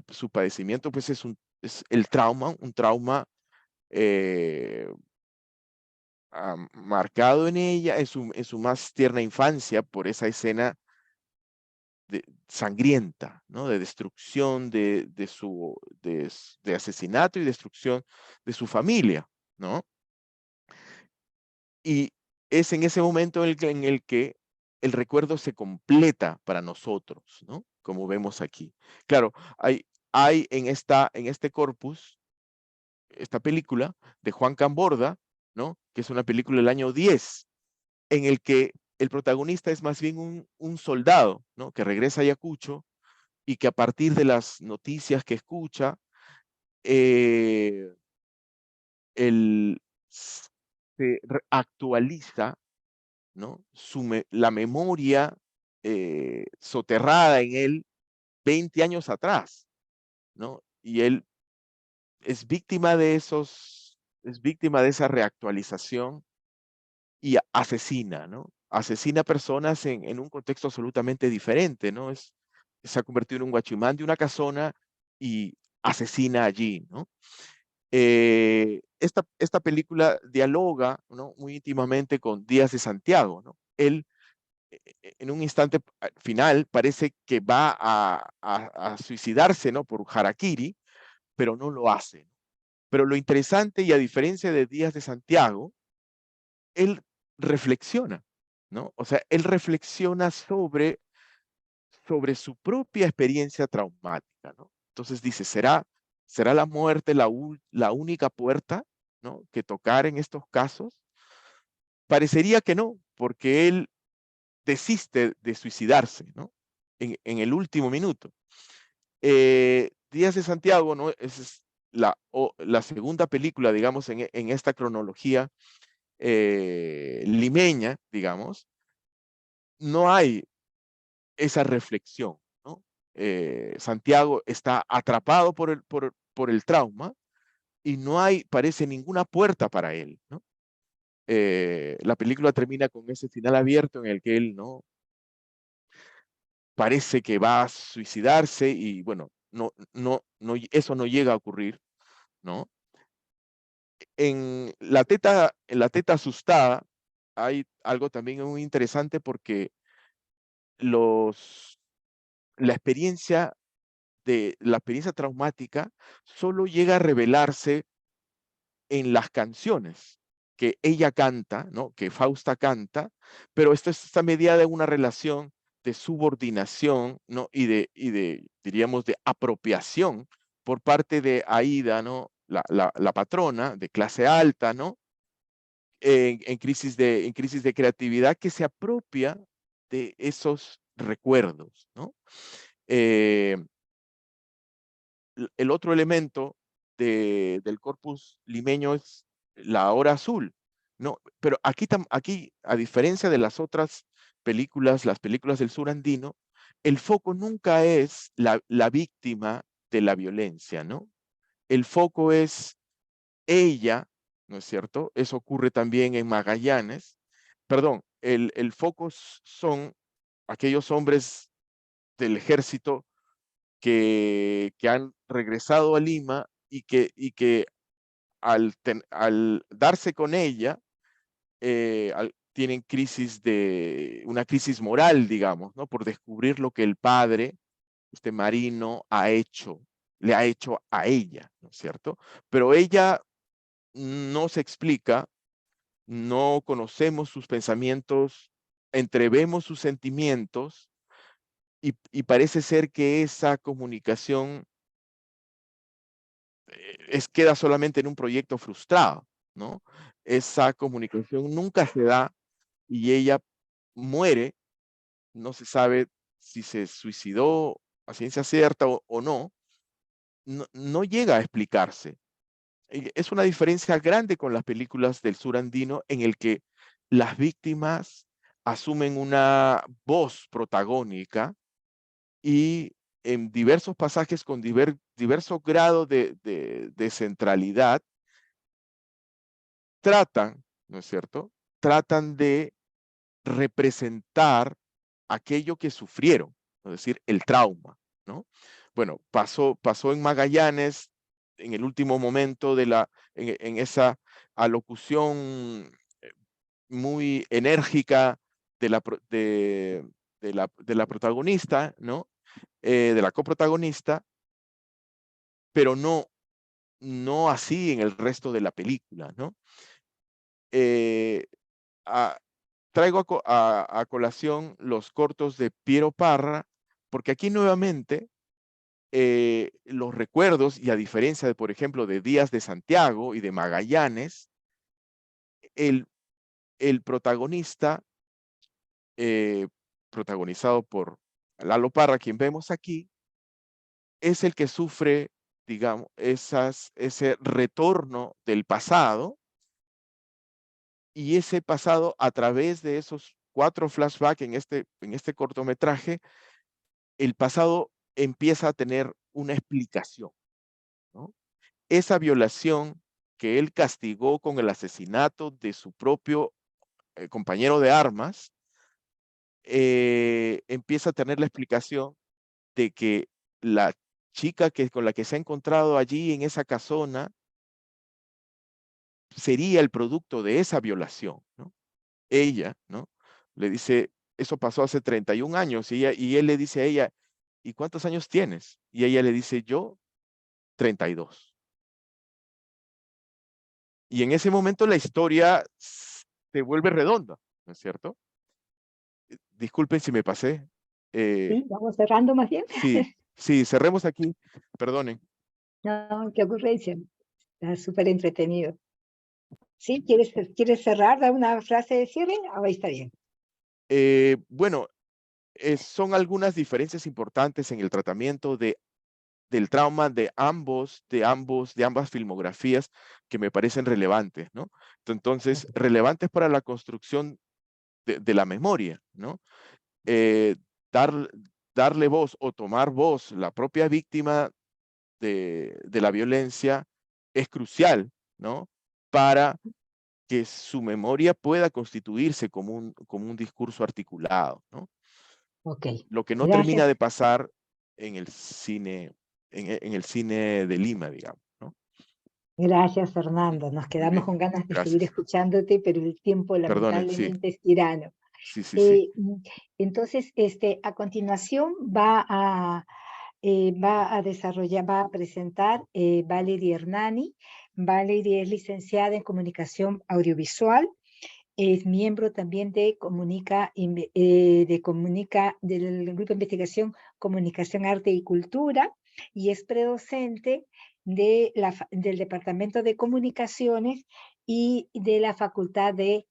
su padecimiento pues es el trauma, un trauma marcado en ella en su más tierna infancia por esa escena sangrienta, ¿no? De destrucción de asesinato y destrucción de su familia, ¿no? Y es en ese momento en el que el recuerdo se completa para nosotros, ¿no? Como vemos aquí. Claro, hay en este corpus, esta película de Juan Camborda, ¿no? Que es una película del año 10, en el que el protagonista es más bien un soldado, ¿no? Que regresa a Ayacucho y que a partir de las noticias que escucha, él se actualiza, ¿no? La memoria soterrada en él 20 años atrás, ¿no? Y él es víctima de esa reactualización y asesina, ¿no? Asesina personas en un contexto absolutamente diferente, ¿no? Se ha convertido en un guachimán de una casona y asesina allí, ¿no? Esta película dialoga, ¿no? Muy íntimamente con Díaz de Santiago, ¿no? Él, en un instante final, parece que va a suicidarse, ¿no? Por harakiri, pero no lo hace. Pero lo interesante, y a diferencia de Díaz de Santiago, él reflexiona, ¿no? O sea, él reflexiona sobre su propia experiencia traumática, ¿no? Entonces dice, ¿será la muerte la única puerta, ¿no? que tocar en estos casos? Parecería que no, porque él desiste de suicidarse, ¿no? En el último minuto. Díaz de Santiago, ¿no? Es la segunda película, digamos, en esta cronología limeña, digamos, no hay esa reflexión, ¿no? Santiago está atrapado por el trauma y no parece ninguna puerta para él, ¿no? La película termina con ese final abierto en el que él, ¿no? Parece que va a suicidarse y bueno, eso no llega a ocurrir, ¿no? En la teta asustada hay algo también muy interesante porque la experiencia la experiencia traumática solo llega a revelarse en las canciones que ella canta, ¿no? Que Fausta canta, pero esto está mediada en una relación de subordinación, ¿no? Diríamos, de apropiación por parte de Aida, ¿no? La patrona de clase alta, ¿no? En crisis de creatividad, que se apropia de esos recuerdos, ¿no? El otro elemento del corpus limeño es la hora azul, ¿no? Pero aquí, a diferencia de las otras películas, las películas del sur andino, el foco nunca es la víctima de la violencia, ¿no? El foco es ella, ¿no es cierto? Eso ocurre también en Magallanes. Perdón, el foco son aquellos hombres del ejército que han regresado a Lima y que al darse con ella, tienen una crisis moral, digamos, ¿no? Por descubrir lo que el padre, este marino, ha hecho, le ha hecho a ella, ¿no es cierto? Pero ella no se explica, no conocemos sus pensamientos, entrevemos sus sentimientos y parece ser que esa comunicación queda solamente en un proyecto frustrado, ¿no? Esa comunicación nunca se da y ella muere, no se sabe si se suicidó a ciencia cierta o no, no llega a explicarse. Es una diferencia grande con las películas del sur andino en el que las víctimas asumen una voz protagónica y en diversos pasajes con diversos grados de centralidad tratan, ¿no es cierto? Tratan de representar aquello que sufrieron, es decir, el trauma, ¿no? Bueno, pasó en Magallanes en el último momento en esa alocución muy enérgica de la protagonista, ¿no? De la coprotagonista, pero no así en el resto de la película, ¿no? Traigo a colación los cortos de Piero Parra, porque aquí nuevamente los recuerdos, y a diferencia de, por ejemplo, de Días de Santiago y de Magallanes, el protagonista, protagonizado por Lalo Parra, quien vemos aquí, es el que sufre, digamos, ese retorno del pasado, y ese pasado a través de esos 4 flashbacks en este cortometraje, el pasado empieza a tener una explicación, ¿no? Esa violación que él castigó con el asesinato de su propio compañero de armas, empieza a tener la explicación de que la chica con la que se ha encontrado allí en esa casona sería el producto de esa violación, ¿no? Ella, ¿no? Le dice, eso pasó hace 31 años, y él le dice a ella, ¿y cuántos años tienes? Y ella le dice, yo, 32. Y en ese momento la historia se vuelve redonda, ¿no es cierto? Disculpen si me pasé. Sí, vamos cerrando más bien. Sí, cerremos aquí, perdonen. No, qué ocurrencia. Está súper entretenido. ¿Sí? ¿Quieres cerrar? ¿Dar una frase de cierre? Ahí está bien. Bueno, son algunas diferencias importantes en el tratamiento del trauma de ambas filmografías que me parecen relevantes, ¿no? Entonces, relevantes para la construcción de la memoria, ¿no? Darle voz o tomar voz la propia víctima de la violencia es crucial, ¿no? Para que su memoria pueda constituirse como un discurso articulado, ¿no? Ok. Lo que no Gracias. termina de pasar en el cine, en el cine de Lima, digamos, ¿no? Gracias, Fernando. Nos Muy quedamos bien, con ganas de seguir gracias. escuchándote, pero el tiempo Perdonen, sí, lamentablemente es tirano. sí. Entonces, a continuación va a presentar Valerie Hernani. Valerie es licenciada en Comunicación Audiovisual, es miembro también del Grupo de Investigación Comunicación, Arte y Cultura, y es predocente del Departamento de Comunicaciones y de la Facultad de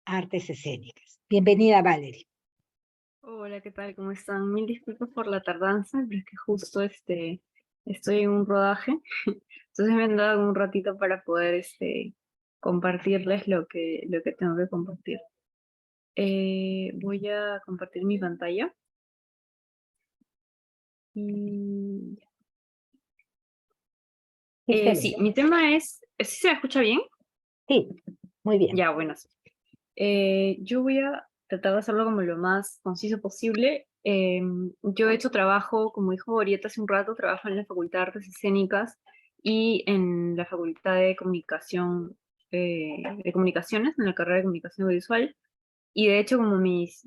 Artes Escénicas. Bienvenida, Valerie. Hola, ¿qué tal? ¿Cómo están? Mil disculpas por la tardanza, pero es que justo estoy en un rodaje, entonces me han dado un ratito para poder compartirles lo que tengo que compartir. Voy a compartir mi pantalla. Y... sí, mi tema es... ¿Sí se me escucha bien? Sí, muy bien. Ya, bueno. Yo voy a tratar de hacerlo como lo más conciso posible. Yo he hecho trabajo, como dijo Orieta hace un rato, trabajo en la Facultad de Artes Escénicas y en la Facultad de Comunicación, de Comunicaciones, en la carrera de Comunicación Audiovisual. Y de hecho, como mis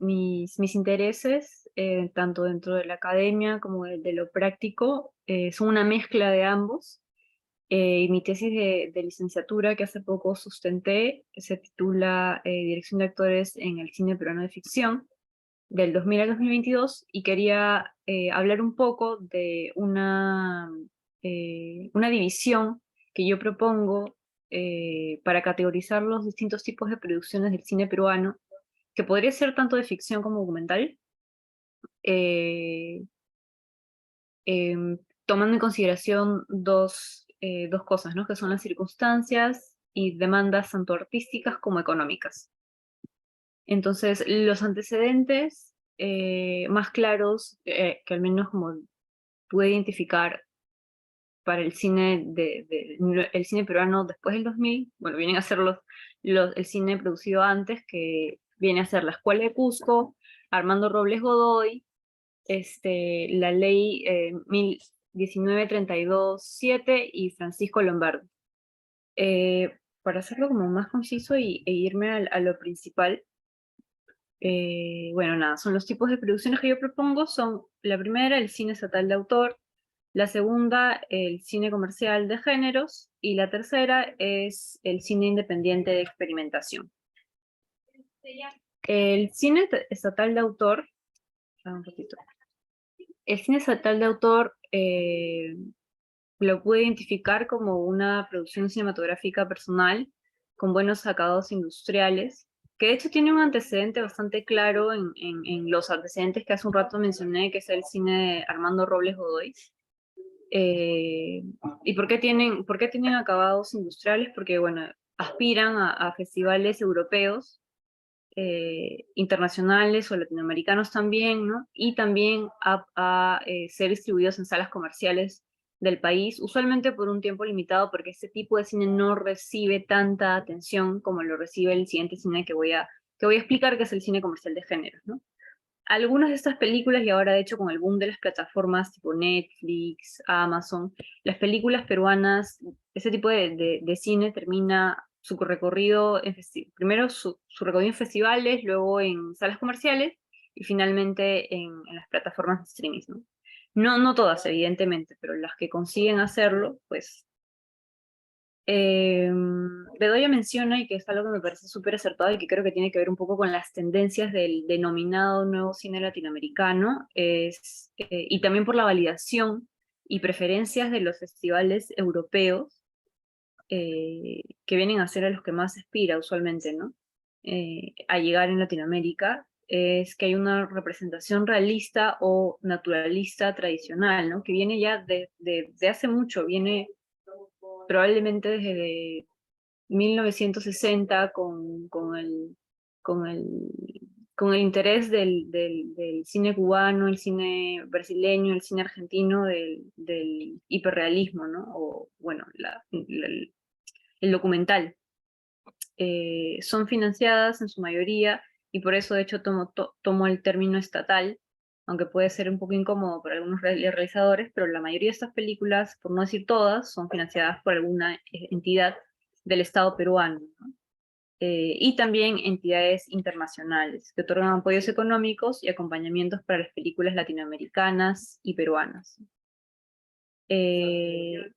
intereses tanto dentro de la academia como de lo práctico, son una mezcla de ambos. Y mi tesis de licenciatura que hace poco sustenté se titula Dirección de actores en el cine peruano de ficción, del 2000 al 2022, y quería hablar un poco de una división que yo propongo para categorizar los distintos tipos de producciones del cine peruano, que podría ser tanto de ficción como documental, eh, tomando en consideración dos cosas, ¿no? Que son las circunstancias y demandas tanto artísticas como económicas. Entonces, los antecedentes más claros, que al menos como pude identificar para el cine, el cine peruano después del 2000, bueno, vienen a ser el cine producido antes, que viene a ser La Escuela de Cusco, Armando Robles Godoy, la ley 1932-7 y Francisco Lombardo. Para hacerlo como más conciso e irme a lo principal, bueno, nada, son los tipos de producciones que yo propongo, son la primera, el cine estatal de autor, la segunda, el cine comercial de géneros, y la tercera es el cine independiente de experimentación. El cine estatal de autor, un poquito. El cine estatal de autor lo pude identificar como una producción cinematográfica personal con buenos acabados industriales, que de hecho tiene un antecedente bastante claro en los antecedentes que hace un rato mencioné, que es el cine de Armando Robles Godoy. ¿Y por qué tienen acabados industriales? Porque, bueno, aspiran a festivales europeos, internacionales o latinoamericanos también, ¿no? Y también a ser distribuidos en salas comerciales del país, usualmente por un tiempo limitado, porque este tipo de cine no recibe tanta atención como lo recibe el siguiente cine que voy a explicar, que es el cine comercial de géneros, ¿no? Algunas de estas películas, y ahora de hecho con el boom de las plataformas tipo Netflix, Amazon, las películas peruanas, ese tipo de cine termina su recorrido, primero su recorrido en festivales, luego en salas comerciales y finalmente en las plataformas de streaming, ¿no? No todas, evidentemente, pero las que consiguen hacerlo, pues Bedoya menciona, y que es algo que me parece súper acertado y que creo que tiene que ver un poco con las tendencias del denominado nuevo cine latinoamericano, y también por la validación y preferencias de los festivales europeos, que vienen a ser a los que más se aspira usualmente, ¿no? A llegar en Latinoamérica, es que hay una representación realista o naturalista tradicional, ¿no? Que viene ya de hace mucho, viene probablemente desde 1960 con el interés del cine cubano, el cine brasileño, el cine argentino, del hiperrealismo, ¿no? O, bueno, el documental. Son financiadas en su mayoría, y por eso de hecho tomo el término estatal, aunque puede ser un poco incómodo para algunos realizadores, pero la mayoría de estas películas, por no decir todas, son financiadas por alguna entidad del Estado peruano, ¿no? Y también entidades internacionales que otorgan apoyos económicos y acompañamientos para las películas latinoamericanas y peruanas. El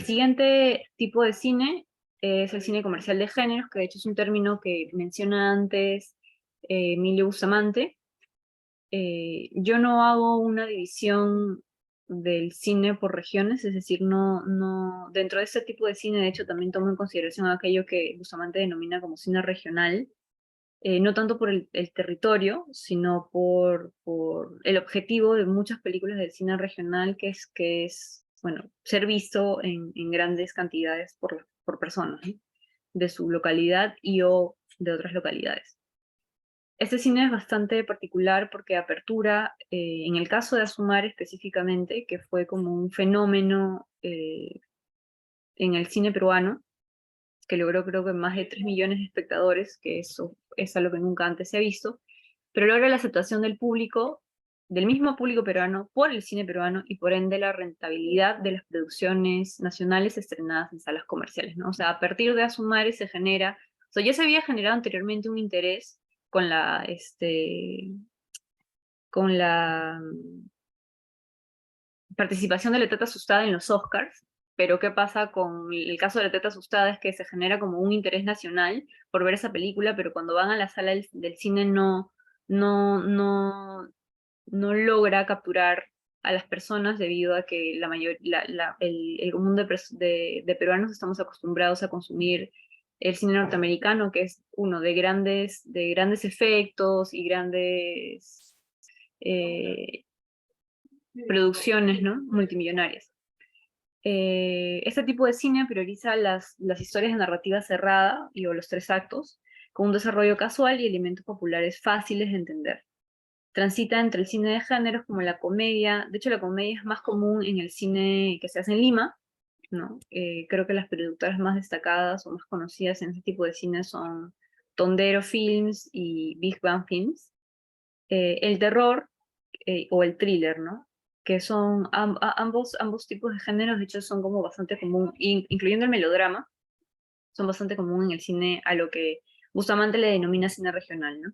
siguiente tipo de cine es el cine comercial de géneros, que de hecho es un término que menciona antes Emilio Bustamante. Yo no hago una división del cine por regiones, es decir, dentro de este tipo de cine, de hecho, también tomo en consideración aquello que Bustamante denomina como cine regional, no tanto por el territorio, sino por el objetivo de muchas películas del cine regional, que es bueno, ser visto en grandes cantidades por personas, ¿no? De su localidad y o de otras localidades. Este cine es bastante particular porque apertura, en el caso de Asumar específicamente, que fue como un fenómeno en el cine peruano, que logró creo que más de 3 millones de espectadores, que eso es algo que nunca antes se ha visto, pero logra la aceptación del público, del mismo público peruano, por el cine peruano y por ende la rentabilidad de las producciones nacionales estrenadas en salas comerciales, ¿no? O sea, a partir de Asumare se genera, o sea, ya se había generado anteriormente un interés con con la participación de La Teta Asustada en los Oscars, pero ¿qué pasa con el caso de La Teta Asustada? Es que se genera como un interés nacional por ver esa película, pero cuando van a la sala del cine no, no logra capturar a las personas debido a que el común de peruanos estamos acostumbrados a consumir el cine norteamericano, que es uno de grandes efectos y grandes producciones, ¿no?, multimillonarias. Este tipo de cine prioriza las historias de narrativa cerrada o los 3 actos, con un desarrollo casual y elementos populares fáciles de entender. Transita entre el cine de géneros como la comedia. De hecho, la comedia es más común en el cine que se hace en Lima, ¿no? Creo que las productoras más destacadas o más conocidas en este tipo de cine son Tondero Films y Big Bang Films. El terror o el thriller, ¿no? Que son ambos tipos de géneros, de hecho son como bastante común, incluyendo el melodrama, son bastante común en el cine a lo que Bustamante le denomina cine regional, ¿no?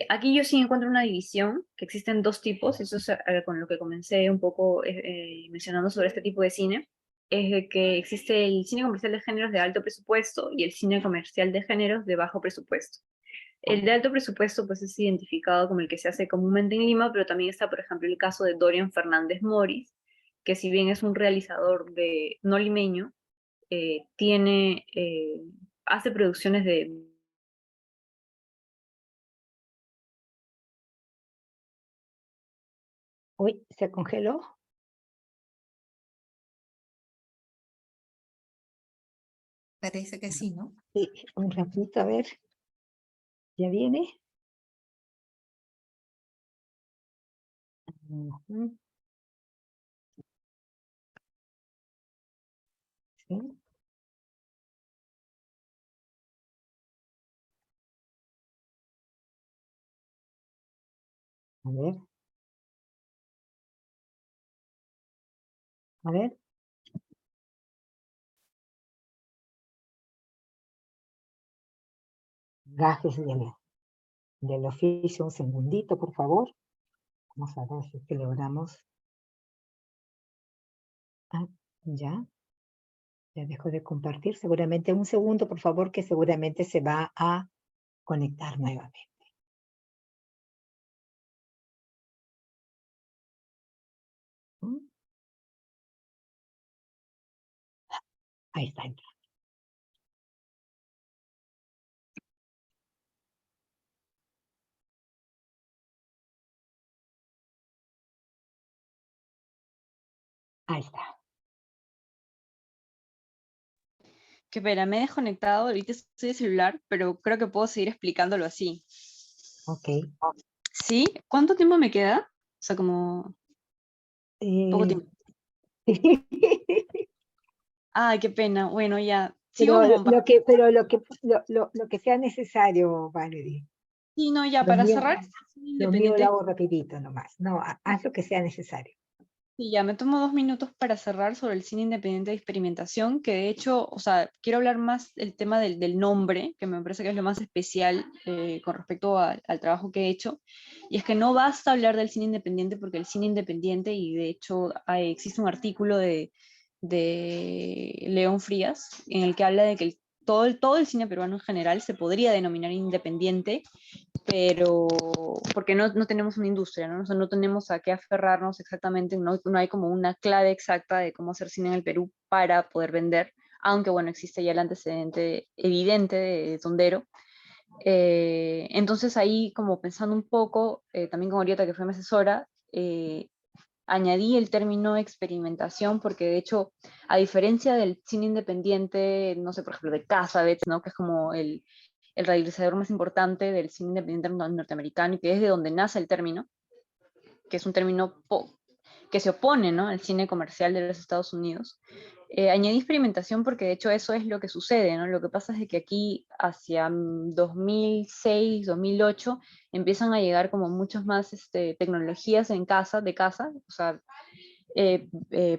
Aquí yo sí encuentro una división, que existen 2 tipos, eso es con lo que comencé un poco mencionando sobre este tipo de cine, es de que existe el cine comercial de géneros de alto presupuesto y el cine comercial de géneros de bajo presupuesto. El de alto presupuesto pues es identificado como el que se hace comúnmente en Lima, pero también está, por ejemplo, el caso de Dorian Fernández Moris, que si bien es un realizador no limeño, hace producciones de... Uy, ¿se congeló? Parece que sí, ¿no? Sí, un ratito, a ver. ¿Ya viene? Ujú. Sí. A ver. A ver. Gajes del oficio, un segundito, por favor. Vamos a ver si es que logramos. Ah, ya. Ya dejo de compartir. Seguramente un segundo, por favor, que seguramente se va a conectar nuevamente. ¿Mm? Ahí está. Ahí está. Qué pena, me he desconectado, ahorita estoy de celular, pero creo que puedo seguir explicándolo así. Ok. ¿Sí? ¿Cuánto tiempo me queda? O sea, como poco tiempo. Ay, qué pena. Bueno, ya. Sigo Pero como para... lo que sea necesario, Valerie. Sí, no, ya, Lo para mío, cerrar, lo mío lo independiente. hago rapidito nomás. No, haz lo que sea necesario. Sí, ya, me tomo 2 minutos para cerrar sobre el cine independiente de experimentación, que de hecho, o sea, quiero hablar más del tema del nombre, que me parece que es lo más especial con respecto al trabajo que he hecho, y es que no basta hablar del cine independiente porque el cine independiente, y de hecho existe un artículo de León Frías en el que habla de que todo el cine peruano en general se podría denominar independiente, pero porque no tenemos una industria, ¿no? O sea, no tenemos a qué aferrarnos exactamente, no hay como una clave exacta de cómo hacer cine en el Perú para poder vender, aunque bueno, existe ya el antecedente evidente de Tondero. Entonces ahí como pensando un poco, también con Orieta que fue mi asesora, añadí el término experimentación porque de hecho, a diferencia del cine independiente, no sé, por ejemplo, de Casabets, ¿no? Que es como el realizador más importante del cine independiente norteamericano y que es de donde nace el término, que es un término que se opone, ¿no?, al cine comercial de los Estados Unidos. Añadí experimentación porque de hecho eso es lo que sucede, ¿no? Lo que pasa es que aquí hacia 2006, 2008 empiezan a llegar como muchas más tecnologías de casa, o sea,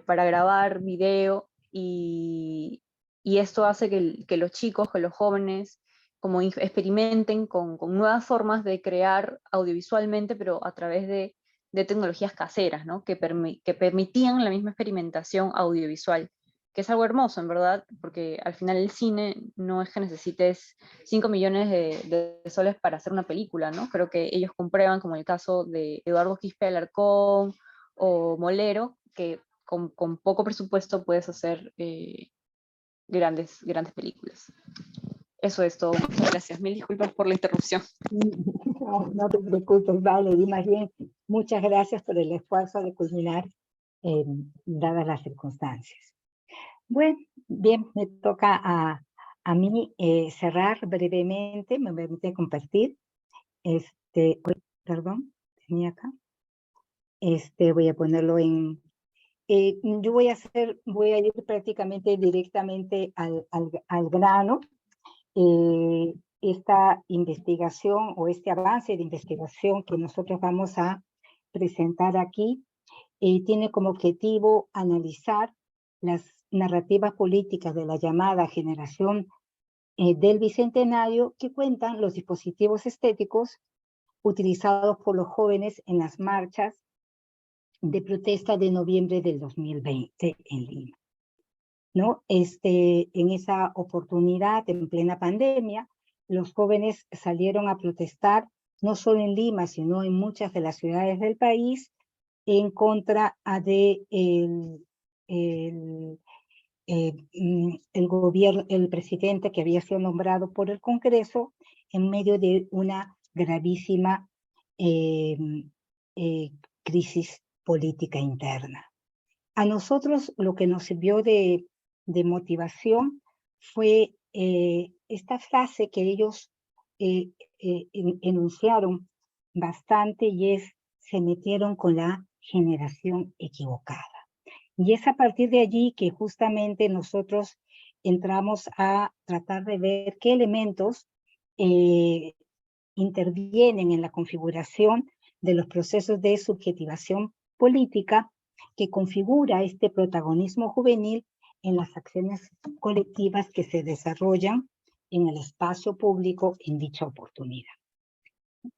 para grabar video y esto hace que los chicos, que los jóvenes como experimenten con nuevas formas de crear audiovisualmente, pero a través de tecnologías caseras, ¿no? Que permitían la misma experimentación audiovisual, que es algo hermoso, en verdad, porque al final el cine no es que necesites 5 millones de soles para hacer una película, ¿no? Creo que ellos comprueban, como el caso de Eduardo Quispe Alarcón o Molero, que con poco presupuesto puedes hacer grandes películas. Eso es todo. Muchas gracias. Mil disculpas por la interrupción. No, no te preocupes, vale, y más bien, muchas gracias por el esfuerzo de culminar, dadas las circunstancias. Bueno, bien, me toca a mí cerrar brevemente, me permite compartir. Perdón, tenía acá. Voy a ponerlo en... yo voy a ir prácticamente directamente al grano. Esta investigación o este avance de investigación que nosotros vamos a presentar aquí tiene como objetivo analizar las narrativas políticas de la llamada generación del Bicentenario que cuentan los dispositivos estéticos utilizados por los jóvenes en las marchas de protesta de noviembre del 2020 en Lima. ¿No? En esa oportunidad, en plena pandemia, los jóvenes salieron a protestar, no solo en Lima, sino en muchas de las ciudades del país, en contra de el presidente que había sido nombrado por el Congreso en medio de una gravísima crisis política interna. A nosotros lo que nos sirvió de motivación fue esta frase que ellos enunciaron bastante, y es: se metieron con la generación equivocada. Y es a partir de allí que justamente nosotros entramos a tratar de ver qué elementos intervienen en la configuración de los procesos de subjetivación política que configura este protagonismo juvenil en las acciones colectivas que se desarrollan en el espacio público en dicha oportunidad.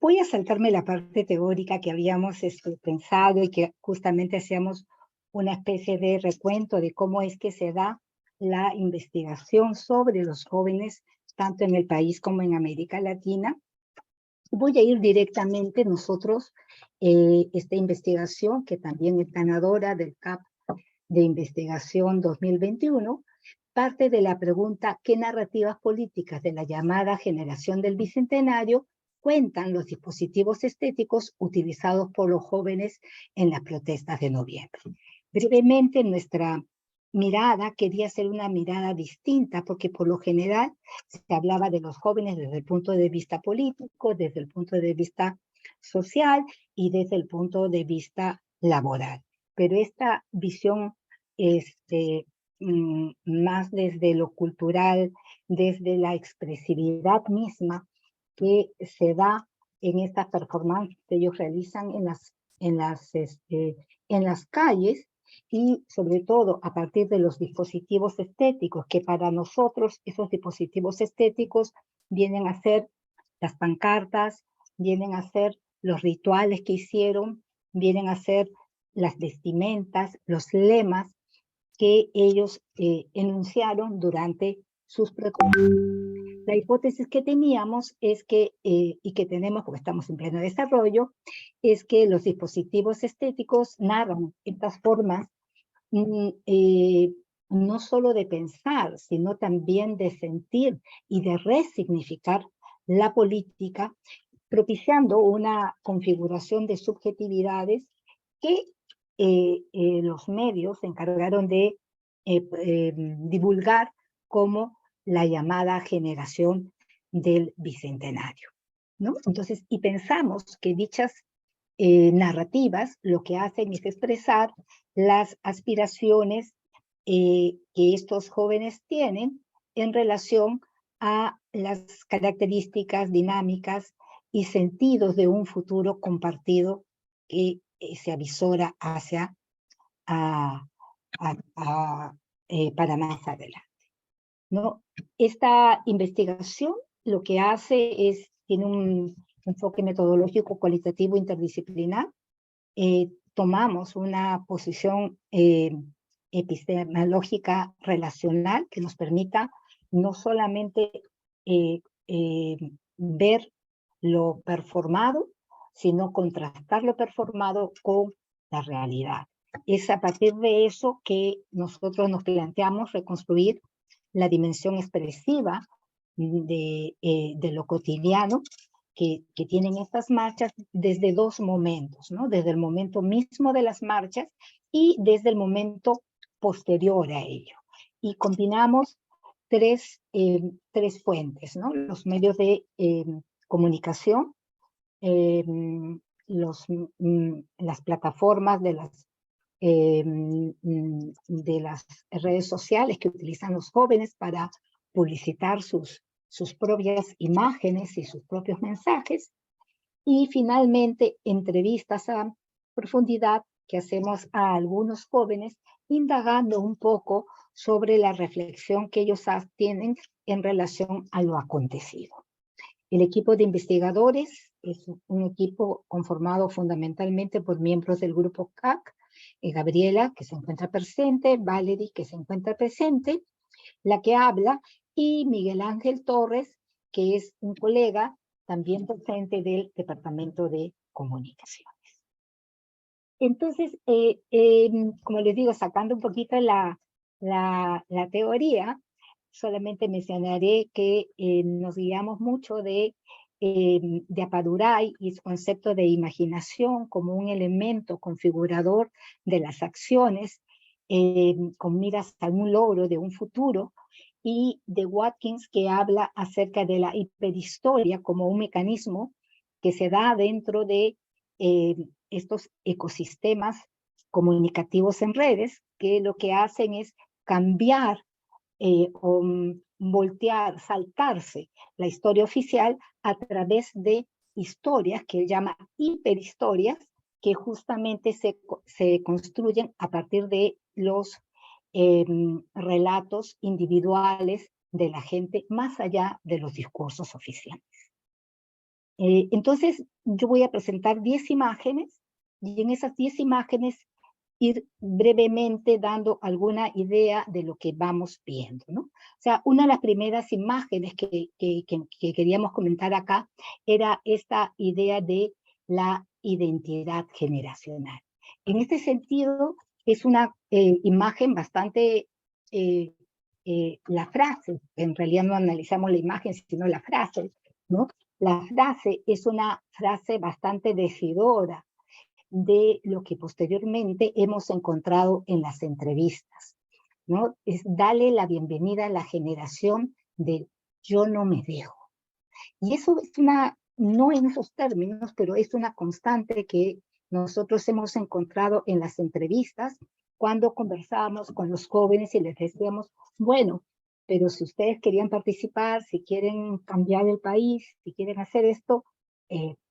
Voy a saltarme la parte teórica que habíamos pensado y que justamente hacíamos una especie de recuento de cómo es que se da la investigación sobre los jóvenes, tanto en el país como en América Latina. Voy a ir directamente nosotros, esta investigación, que también es ganadora del CAP de Investigación 2021, parte de la pregunta: ¿qué narrativas políticas de la llamada generación del Bicentenario cuentan los dispositivos estéticos utilizados por los jóvenes en las protestas de noviembre? Brevemente, nuestra mirada quería ser una mirada distinta, porque por lo general se hablaba de los jóvenes desde el punto de vista político, desde el punto de vista social y desde el punto de vista laboral. Pero esta visión más desde lo cultural, desde la expresividad misma que se da en estas performances que ellos realizan en las calles, y sobre todo a partir de los dispositivos estéticos, que para nosotros esos dispositivos estéticos vienen a ser las pancartas, vienen a ser los rituales que hicieron, vienen a ser las vestimentas, los lemas que ellos enunciaron durante sus protestas. La hipótesis que teníamos es que, y que tenemos porque estamos en pleno desarrollo, es que los dispositivos estéticos narran estas formas no solo de pensar, sino también de sentir y de resignificar la política, propiciando una configuración de subjetividades que los medios se encargaron de divulgar como la llamada generación del Bicentenario, ¿no? Entonces, y pensamos que dichas narrativas lo que hacen es expresar las aspiraciones que estos jóvenes tienen en relación a las características dinámicas y sentidos de un futuro compartido que se avisora hacia para más adelante, ¿no? Esta investigación lo que hace es, tiene un enfoque metodológico cualitativo interdisciplinar. Tomamos una posición epistemológica relacional que nos permita no solamente ver lo performado, sino contrastar lo performado con la realidad. Es a partir de eso que nosotros nos planteamos reconstruir la dimensión expresiva de lo cotidiano que tienen estas marchas desde dos momentos, ¿no? Desde el momento mismo de las marchas y desde el momento posterior a ello. Y combinamos tres fuentes, ¿no? Los medios de comunicación, las plataformas de las redes sociales que utilizan los jóvenes para publicitar sus propias imágenes y sus propios mensajes, y finalmente entrevistas a profundidad que hacemos a algunos jóvenes indagando un poco sobre la reflexión que ellos tienen en relación a lo acontecido. El equipo de investigadores es un equipo conformado fundamentalmente por miembros del grupo CAC, Gabriela, que se encuentra presente, Valerie, que se encuentra presente, la que habla, y Miguel Ángel Torres, que es un colega también docente del Departamento de Comunicaciones. Entonces, como les digo, sacando un poquito la teoría, solamente mencionaré que nos guiamos mucho de Apaduray y su concepto de imaginación como un elemento configurador de las acciones con miras a un logro de un futuro, y de Watkins, que habla acerca de la hiperhistoria como un mecanismo que se da dentro de estos ecosistemas comunicativos en redes, que lo que hacen es cambiar o voltear, saltarse la historia oficial a través de historias que él llama hiperhistorias, que justamente se construyen a partir de los relatos individuales de la gente más allá de los discursos oficiales. Entonces, yo voy a presentar 10 imágenes, y en esas 10 imágenes ir brevemente dando alguna idea de lo que vamos viendo, ¿no? O sea, una de las primeras imágenes que queríamos comentar acá era esta idea de la identidad generacional. En este sentido, es una imagen bastante, la frase, en realidad no analizamos la imagen, sino la frase, ¿no? La frase es una frase bastante decidora de lo que posteriormente hemos encontrado en las entrevistas, ¿no? Es darle la bienvenida a la generación de yo no me dejo. Y eso es no en esos términos, pero es una constante que nosotros hemos encontrado en las entrevistas cuando conversábamos con los jóvenes y les decíamos, bueno, pero si ustedes querían participar, si quieren cambiar el país, si quieren hacer esto,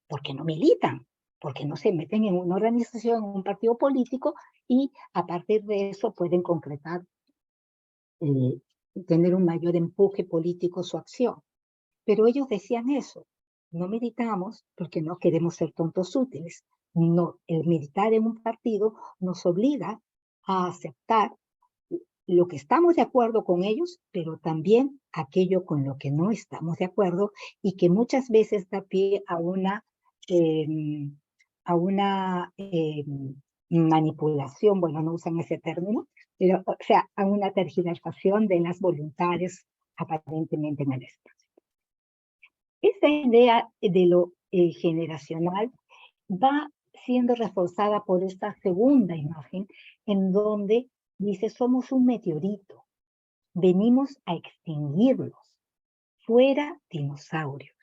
¿por qué no militan? Porque no se meten en una organización, en un partido político, y a partir de eso pueden concretar, tener un mayor empuje político su acción. Pero ellos decían eso, no militamos porque no queremos ser tontos útiles. No, el militar en un partido nos obliga a aceptar lo que estamos de acuerdo con ellos, pero también aquello con lo que no estamos de acuerdo, y que muchas veces da pie a una manipulación, bueno, no usan ese término, pero, o sea, a una tergiversación de las voluntades aparentemente en el espacio. Esta idea de lo generacional va siendo reforzada por esta segunda imagen, en donde dice, somos un meteorito, venimos a extinguirlos, fuera dinosaurios.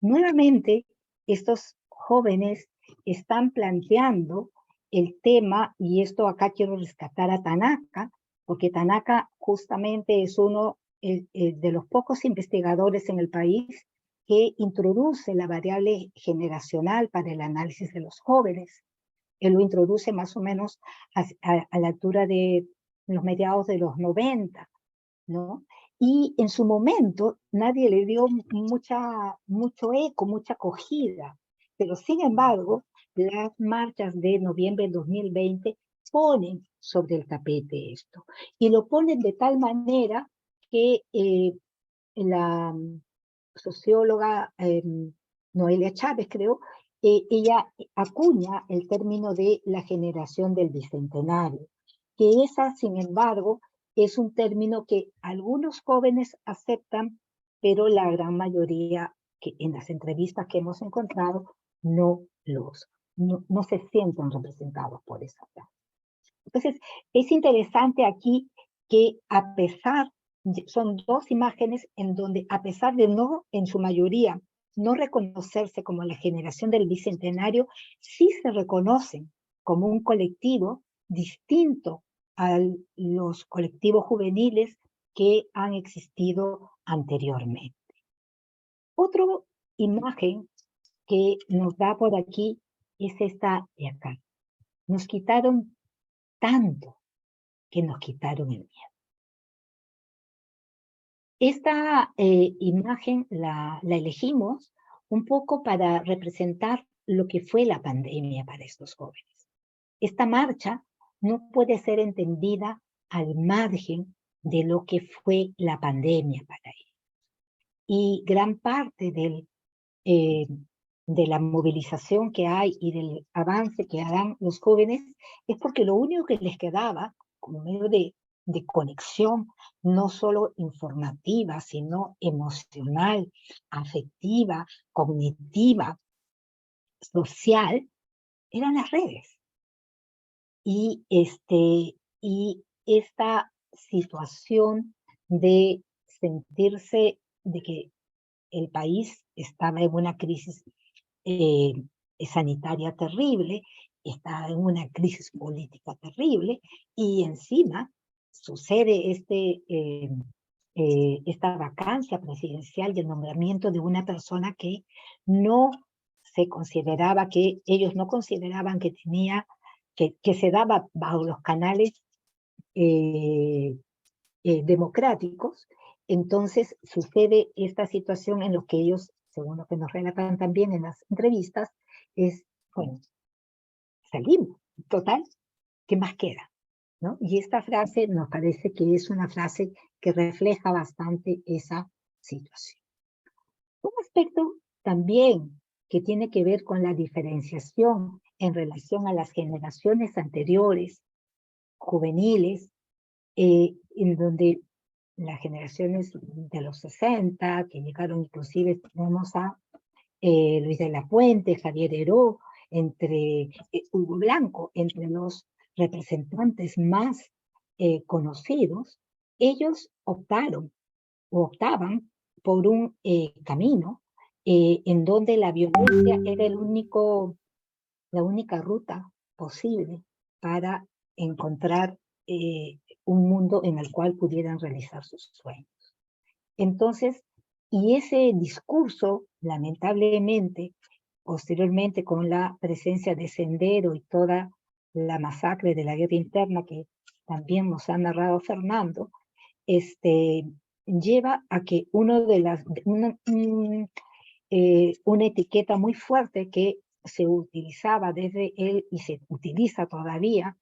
Nuevamente, estos jóvenes están planteando el tema, y esto acá quiero rescatar a Tanaka, porque Tanaka justamente es uno de los pocos investigadores en el país que introduce la variable generacional para el análisis de los jóvenes. Él lo introduce más o menos a la altura de los mediados de los 90, ¿no? Y en su momento nadie le dio mucho eco, mucha acogida. Pero sin embargo, las marchas de noviembre del 2020 ponen sobre el tapete esto. Y lo ponen de tal manera que la socióloga Noelia Chávez, creo, ella acuña el término de la generación del bicentenario, que esa, sin embargo, es un término que algunos jóvenes aceptan, pero la gran mayoría, que en las entrevistas que hemos encontrado, no se sienten representados por esa frase. Entonces, es interesante aquí que a pesar, son dos imágenes en donde a pesar de no, en su mayoría, no reconocerse como la generación del bicentenario, sí se reconocen como un colectivo distinto a los colectivos juveniles que han existido anteriormente. Otra imagen que nos da por aquí es esta de acá. Nos quitaron tanto que nos quitaron el miedo. Esta imagen la elegimos un poco para representar lo que fue la pandemia para estos jóvenes. Esta marcha no puede ser entendida al margen de lo que fue la pandemia para ellos. Y gran parte de la movilización que hay y del avance que harán los jóvenes es porque lo único que les quedaba como medio de conexión, no solo informativa, sino emocional, afectiva, cognitiva, social, eran las redes. Y esta situación de sentirse de que el país estaba en una crisis sanitaria terrible, está en una crisis política terrible, y encima sucede esta vacancia presidencial y el nombramiento de una persona que no se consideraba, que ellos no consideraban que tenía, que se daba bajo los canales democráticos. Entonces sucede esta situación en lo que ellos, según lo que nos relatan también en las entrevistas, es, bueno, salimos, total, ¿qué más queda? ¿No? Y esta frase nos parece que es una frase que refleja bastante esa situación. Un aspecto también que tiene que ver con la diferenciación en relación a las generaciones anteriores, juveniles, en donde las generaciones de los 60, que llegaron inclusive, tenemos a Luis de la Fuente, Javier Heró, Hugo Blanco, entre los representantes más conocidos, ellos optaban por un camino en donde la violencia era la única ruta posible para encontrar un mundo en el cual pudieran realizar sus sueños. Entonces, y ese discurso, lamentablemente, posteriormente con la presencia de Sendero y toda la masacre de la guerra interna que también nos ha narrado Fernando, lleva a que una etiqueta muy fuerte que se utilizaba desde él y se utiliza todavía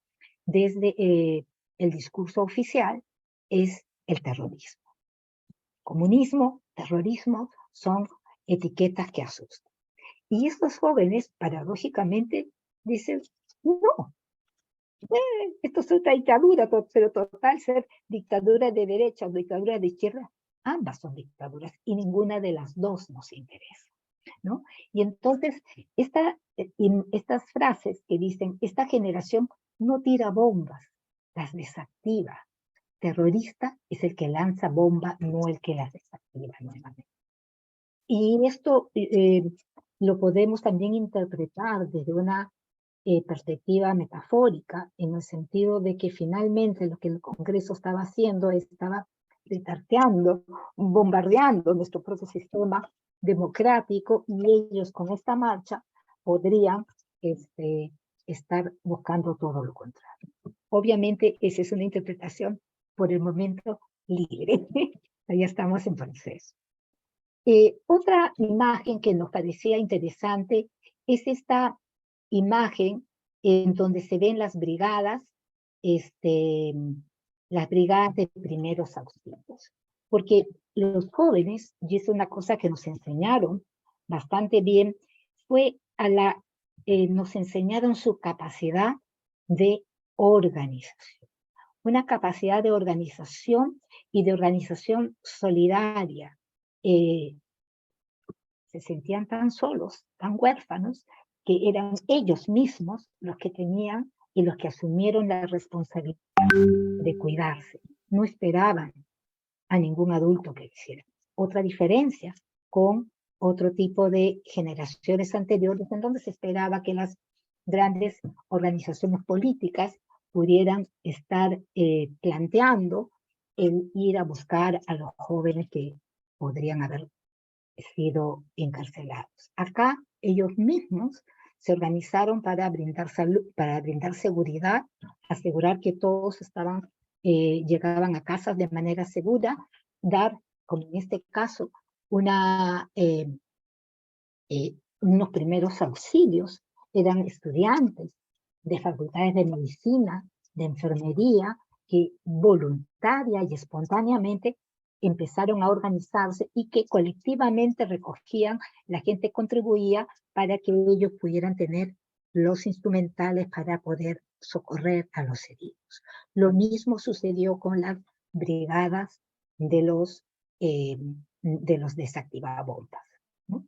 desde el discurso oficial es el terrorismo. Comunismo, terrorismo son etiquetas que asustan. Y estos jóvenes, paradójicamente, dicen, no, esto es otra dictadura, pero total, ser dictadura de derecha o dictadura de izquierda, ambas son dictaduras y ninguna de las dos nos interesa, ¿no? Y entonces, estas frases que dicen, esta generación no tira bombas, las desactiva. Terrorista es el que lanza bomba, no el que las desactiva nuevamente. Y esto lo podemos también interpretar desde una perspectiva metafórica, en el sentido de que finalmente lo que el Congreso estaba haciendo estaba retarteando, bombardeando nuestro propio sistema democrático, y ellos con esta marcha podrían estar buscando todo lo contrario. Obviamente esa es una interpretación por el momento libre, Todavía estamos en proceso. Otra imagen que nos parecía interesante es esta imagen en donde se ven las brigadas de primeros auxilios. Porque los jóvenes, y es una cosa que nos enseñaron bastante bien, nos enseñaron su capacidad de organización. Una capacidad de organización y de organización solidaria. Se sentían tan solos, tan huérfanos, que eran ellos mismos los que tenían y los que asumieron la responsabilidad de cuidarse. No esperaban a ningún adulto que lo hiciera. Otra diferencia con otro tipo de generaciones anteriores, en donde se esperaba que las grandes organizaciones políticas pudieran estar planteando el ir a buscar a los jóvenes que podrían haber sido encarcelados. Acá ellos mismos se organizaron para brindar salud, para brindar seguridad, asegurar que todos llegaban a casas de manera segura, dar, como en este caso, unos primeros auxilios. Eran estudiantes de facultades de medicina, de enfermería, que voluntaria y espontáneamente empezaron a organizarse y que colectivamente recogían, la gente contribuía para que ellos pudieran tener los instrumentales para poder socorrer a los heridos. Lo mismo sucedió con las brigadas de los desactivabombas, ¿no?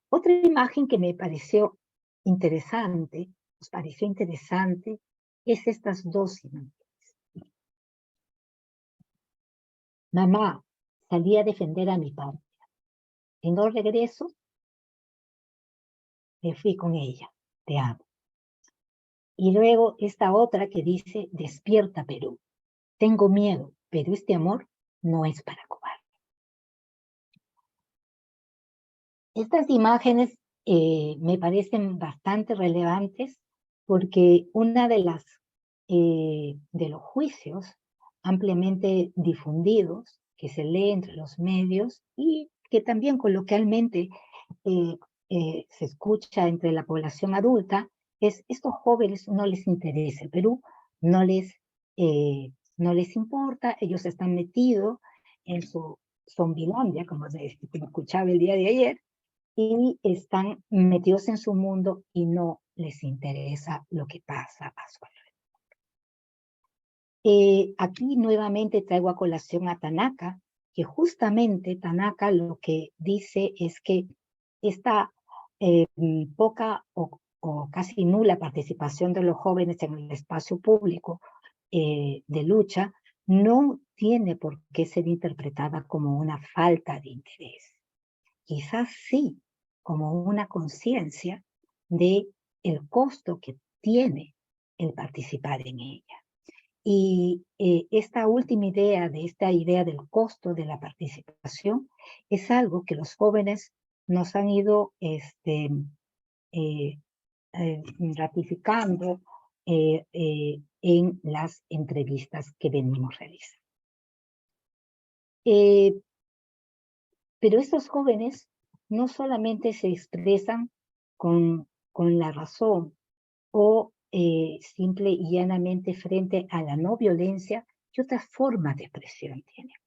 Otra imagen que me pareció interesante, es estas dos imágenes. Mamá, salí a defender a mi patria. En no regreso, me fui con ella. Te amo. Y luego esta otra que dice, despierta Perú. Tengo miedo, pero este amor no es para cobarde. Estas imágenes me parecen bastante relevantes porque una de los juicios ampliamente difundidos que se lee entre los medios y que también coloquialmente se escucha entre la población adulta es: estos jóvenes no les interesa el Perú, no les importa, ellos están metidos en su zombilandia, como escuchaba el día de ayer, y están metidos en su mundo y no les interesa lo que pasa a su alrededor. Aquí nuevamente traigo a colación a Tanaka, que justamente Tanaka lo que dice es que esta poca o casi nula participación de los jóvenes en el espacio público de lucha no tiene por qué ser interpretada como una falta de interés. Quizás sí, como una conciencia de el costo que tiene el participar en ella. Y esta última idea, esta idea del costo de la participación, es algo que los jóvenes nos han ido ratificando en las entrevistas que venimos realizando. Pero estos jóvenes no solamente se expresan con la razón o simple y llanamente frente a la no violencia, ¿qué otras formas de expresión tienen?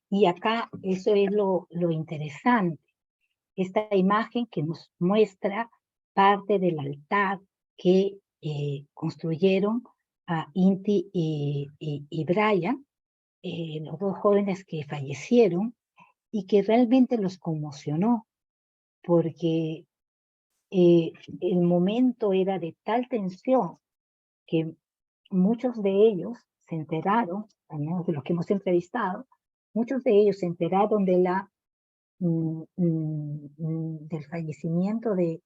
Y acá eso es lo interesante, esta imagen que nos muestra parte del altar que construyeron a Inti y Brian, los dos jóvenes que fallecieron, y que realmente los conmocionó, porque el momento era de tal tensión que muchos de ellos se enteraron, al menos de los que hemos entrevistado, muchos de ellos se enteraron del fallecimiento de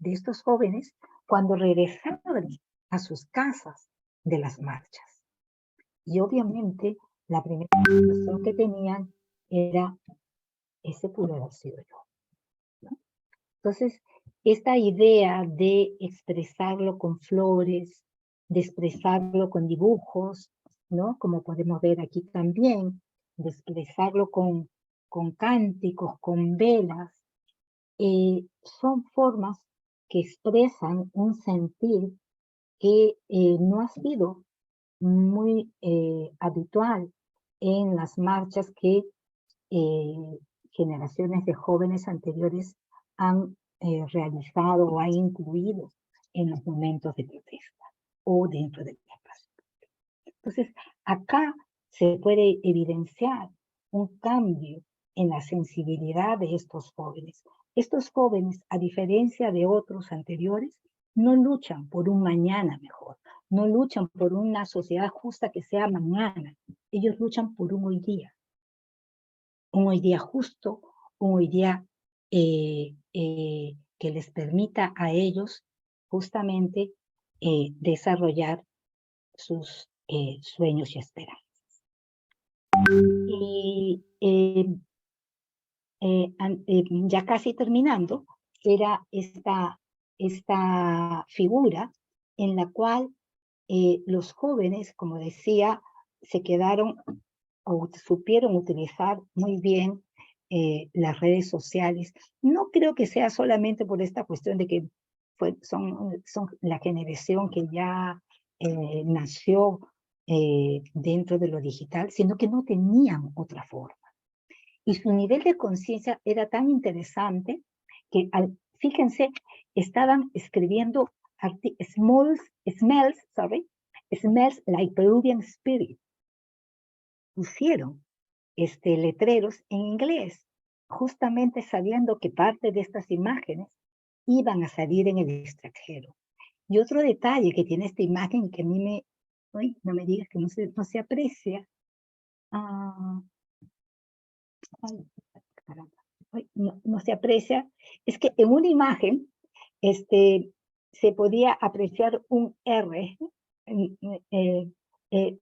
estos jóvenes cuando regresaron a sus casas de las marchas. Y obviamente la primera sensación que tenían era: ese pudo haber sido yo, ¿no? Entonces, esta idea de expresarlo con flores, de expresarlo con dibujos, ¿no? Como podemos ver aquí también, de expresarlo con cánticos, con velas, son formas que expresan un sentir que no ha sido muy habitual en las marchas que generaciones de jóvenes anteriores han realizado o han incluido en los momentos de protesta o dentro del espacio. Entonces, acá se puede evidenciar un cambio en la sensibilidad de estos jóvenes. Estos jóvenes, a diferencia de otros anteriores, no luchan por un mañana mejor, no luchan por una sociedad justa que sea mañana. Ellos luchan por un hoy día justo, un hoy día que les permita a ellos justamente desarrollar sus sueños y esperanzas. Y ya casi terminando, era esta figura en la cual los jóvenes, como decía, se quedaron o supieron utilizar muy bien las redes sociales. No creo que sea solamente por esta cuestión de que son la generación que ya nació dentro de lo digital, sino que no tenían otra forma. Y su nivel de conciencia era tan interesante que, fíjense, estaban escribiendo smells like Peruvian spirit. Pusieron letreros en inglés, justamente sabiendo que parte de estas imágenes iban a salir en el extranjero. Y otro detalle que tiene esta imagen que a mí no me digas que no se aprecia. No se aprecia, es que en una imagen se podía apreciar un R,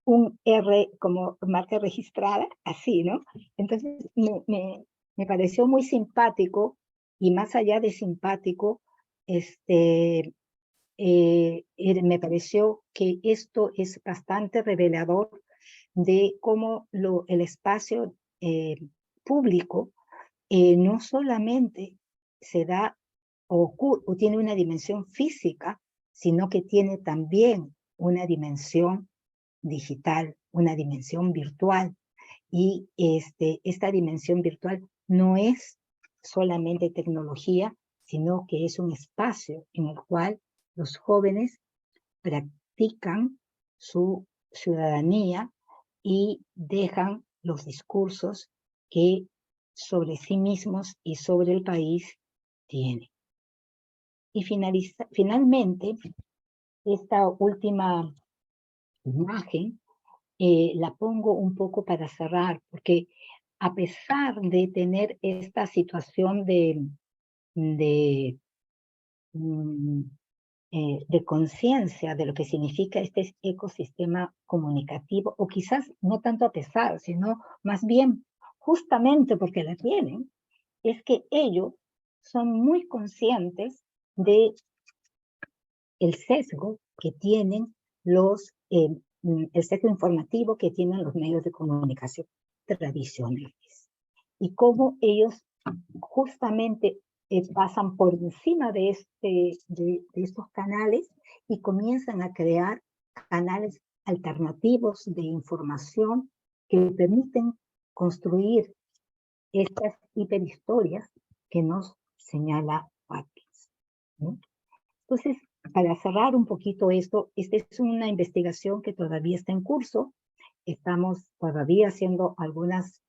un R como marca registrada, así, ¿no? Entonces me pareció muy simpático, y más allá de simpático, me pareció que esto es bastante revelador de cómo el espacio público no solamente se da o tiene una dimensión física, sino que tiene también una dimensión digital, una dimensión virtual. Y esta dimensión virtual no es solamente tecnología, sino que es un espacio en el cual los jóvenes practican su ciudadanía y dejan los discursos que sobre sí mismos y sobre el país tienen. Y finalmente, esta última imagen la pongo un poco para cerrar, porque a pesar de tener esta situación de conciencia de lo que significa este ecosistema comunicativo, o quizás no tanto a pesar, sino más bien justamente porque la tienen, es que ellos son muy conscientes de el sesgo que tienen el sesgo informativo que tienen los medios de comunicación tradicionales, y cómo ellos justamente pasan por encima de estos canales y comienzan a crear canales alternativos de información que permiten construir estas hiperhistorias que nos señala Watkins, ¿no? Entonces, para cerrar un poquito esto, esta es una investigación que todavía está en curso. Estamos todavía haciendo algunas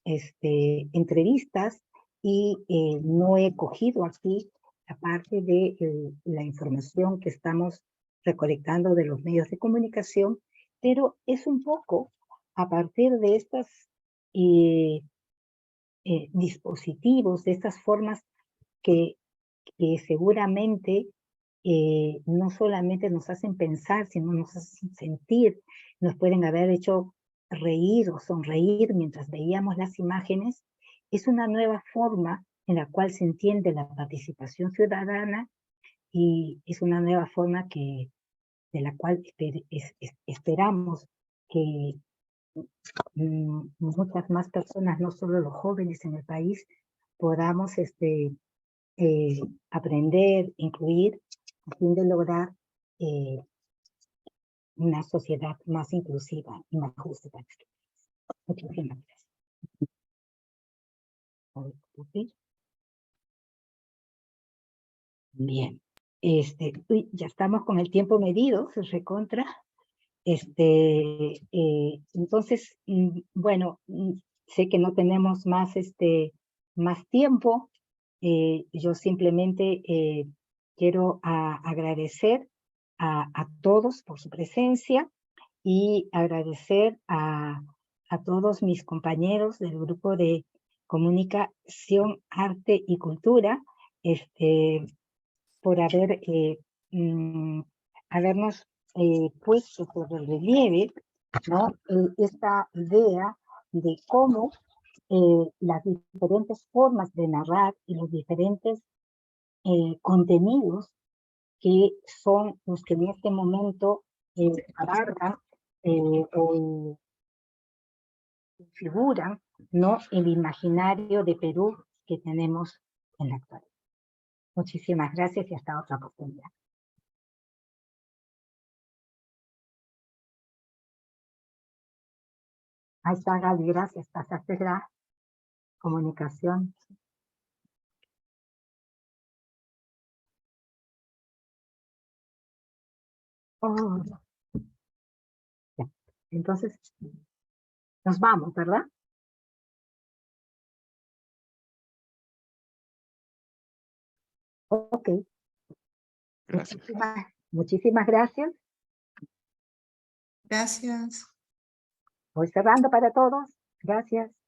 entrevistas y no he cogido aquí la parte de la información que estamos recolectando de los medios de comunicación, pero es un poco a partir de estos dispositivos, de estas formas que seguramente no solamente nos hacen pensar, sino nos hacen sentir, nos pueden haber hecho reír o sonreír mientras veíamos las imágenes. Es una nueva forma en la cual se entiende la participación ciudadana, y es una nueva forma de la cual esperamos que muchas más personas, no solo los jóvenes en el país, podamos aprender, incluir, a fin de lograr una sociedad más inclusiva y más justa. Muchísimas gracias. Bien, ya estamos con el tiempo medido, se recontra. Entonces, bueno, sé que no tenemos más, más tiempo. Yo simplemente quiero agradecer a todos por su presencia y agradecer a todos mis compañeros del grupo de Comunicación, Arte y Cultura, por habernos puesto por el relieve, ¿no? Esta idea de cómo las diferentes formas de narrar y los diferentes contenidos que son los que en este momento abarcan o figuran, ¿no?, el imaginario de Perú que tenemos en la actualidad. Muchísimas gracias y hasta otra oportunidad. Ahí está, Gaby, gracias. Pasaste la comunicación. Oh. Ya. Entonces, nos vamos, ¿verdad? Ok. Gracias. Muchísimas gracias. Gracias. Voy cerrando para todos. Gracias.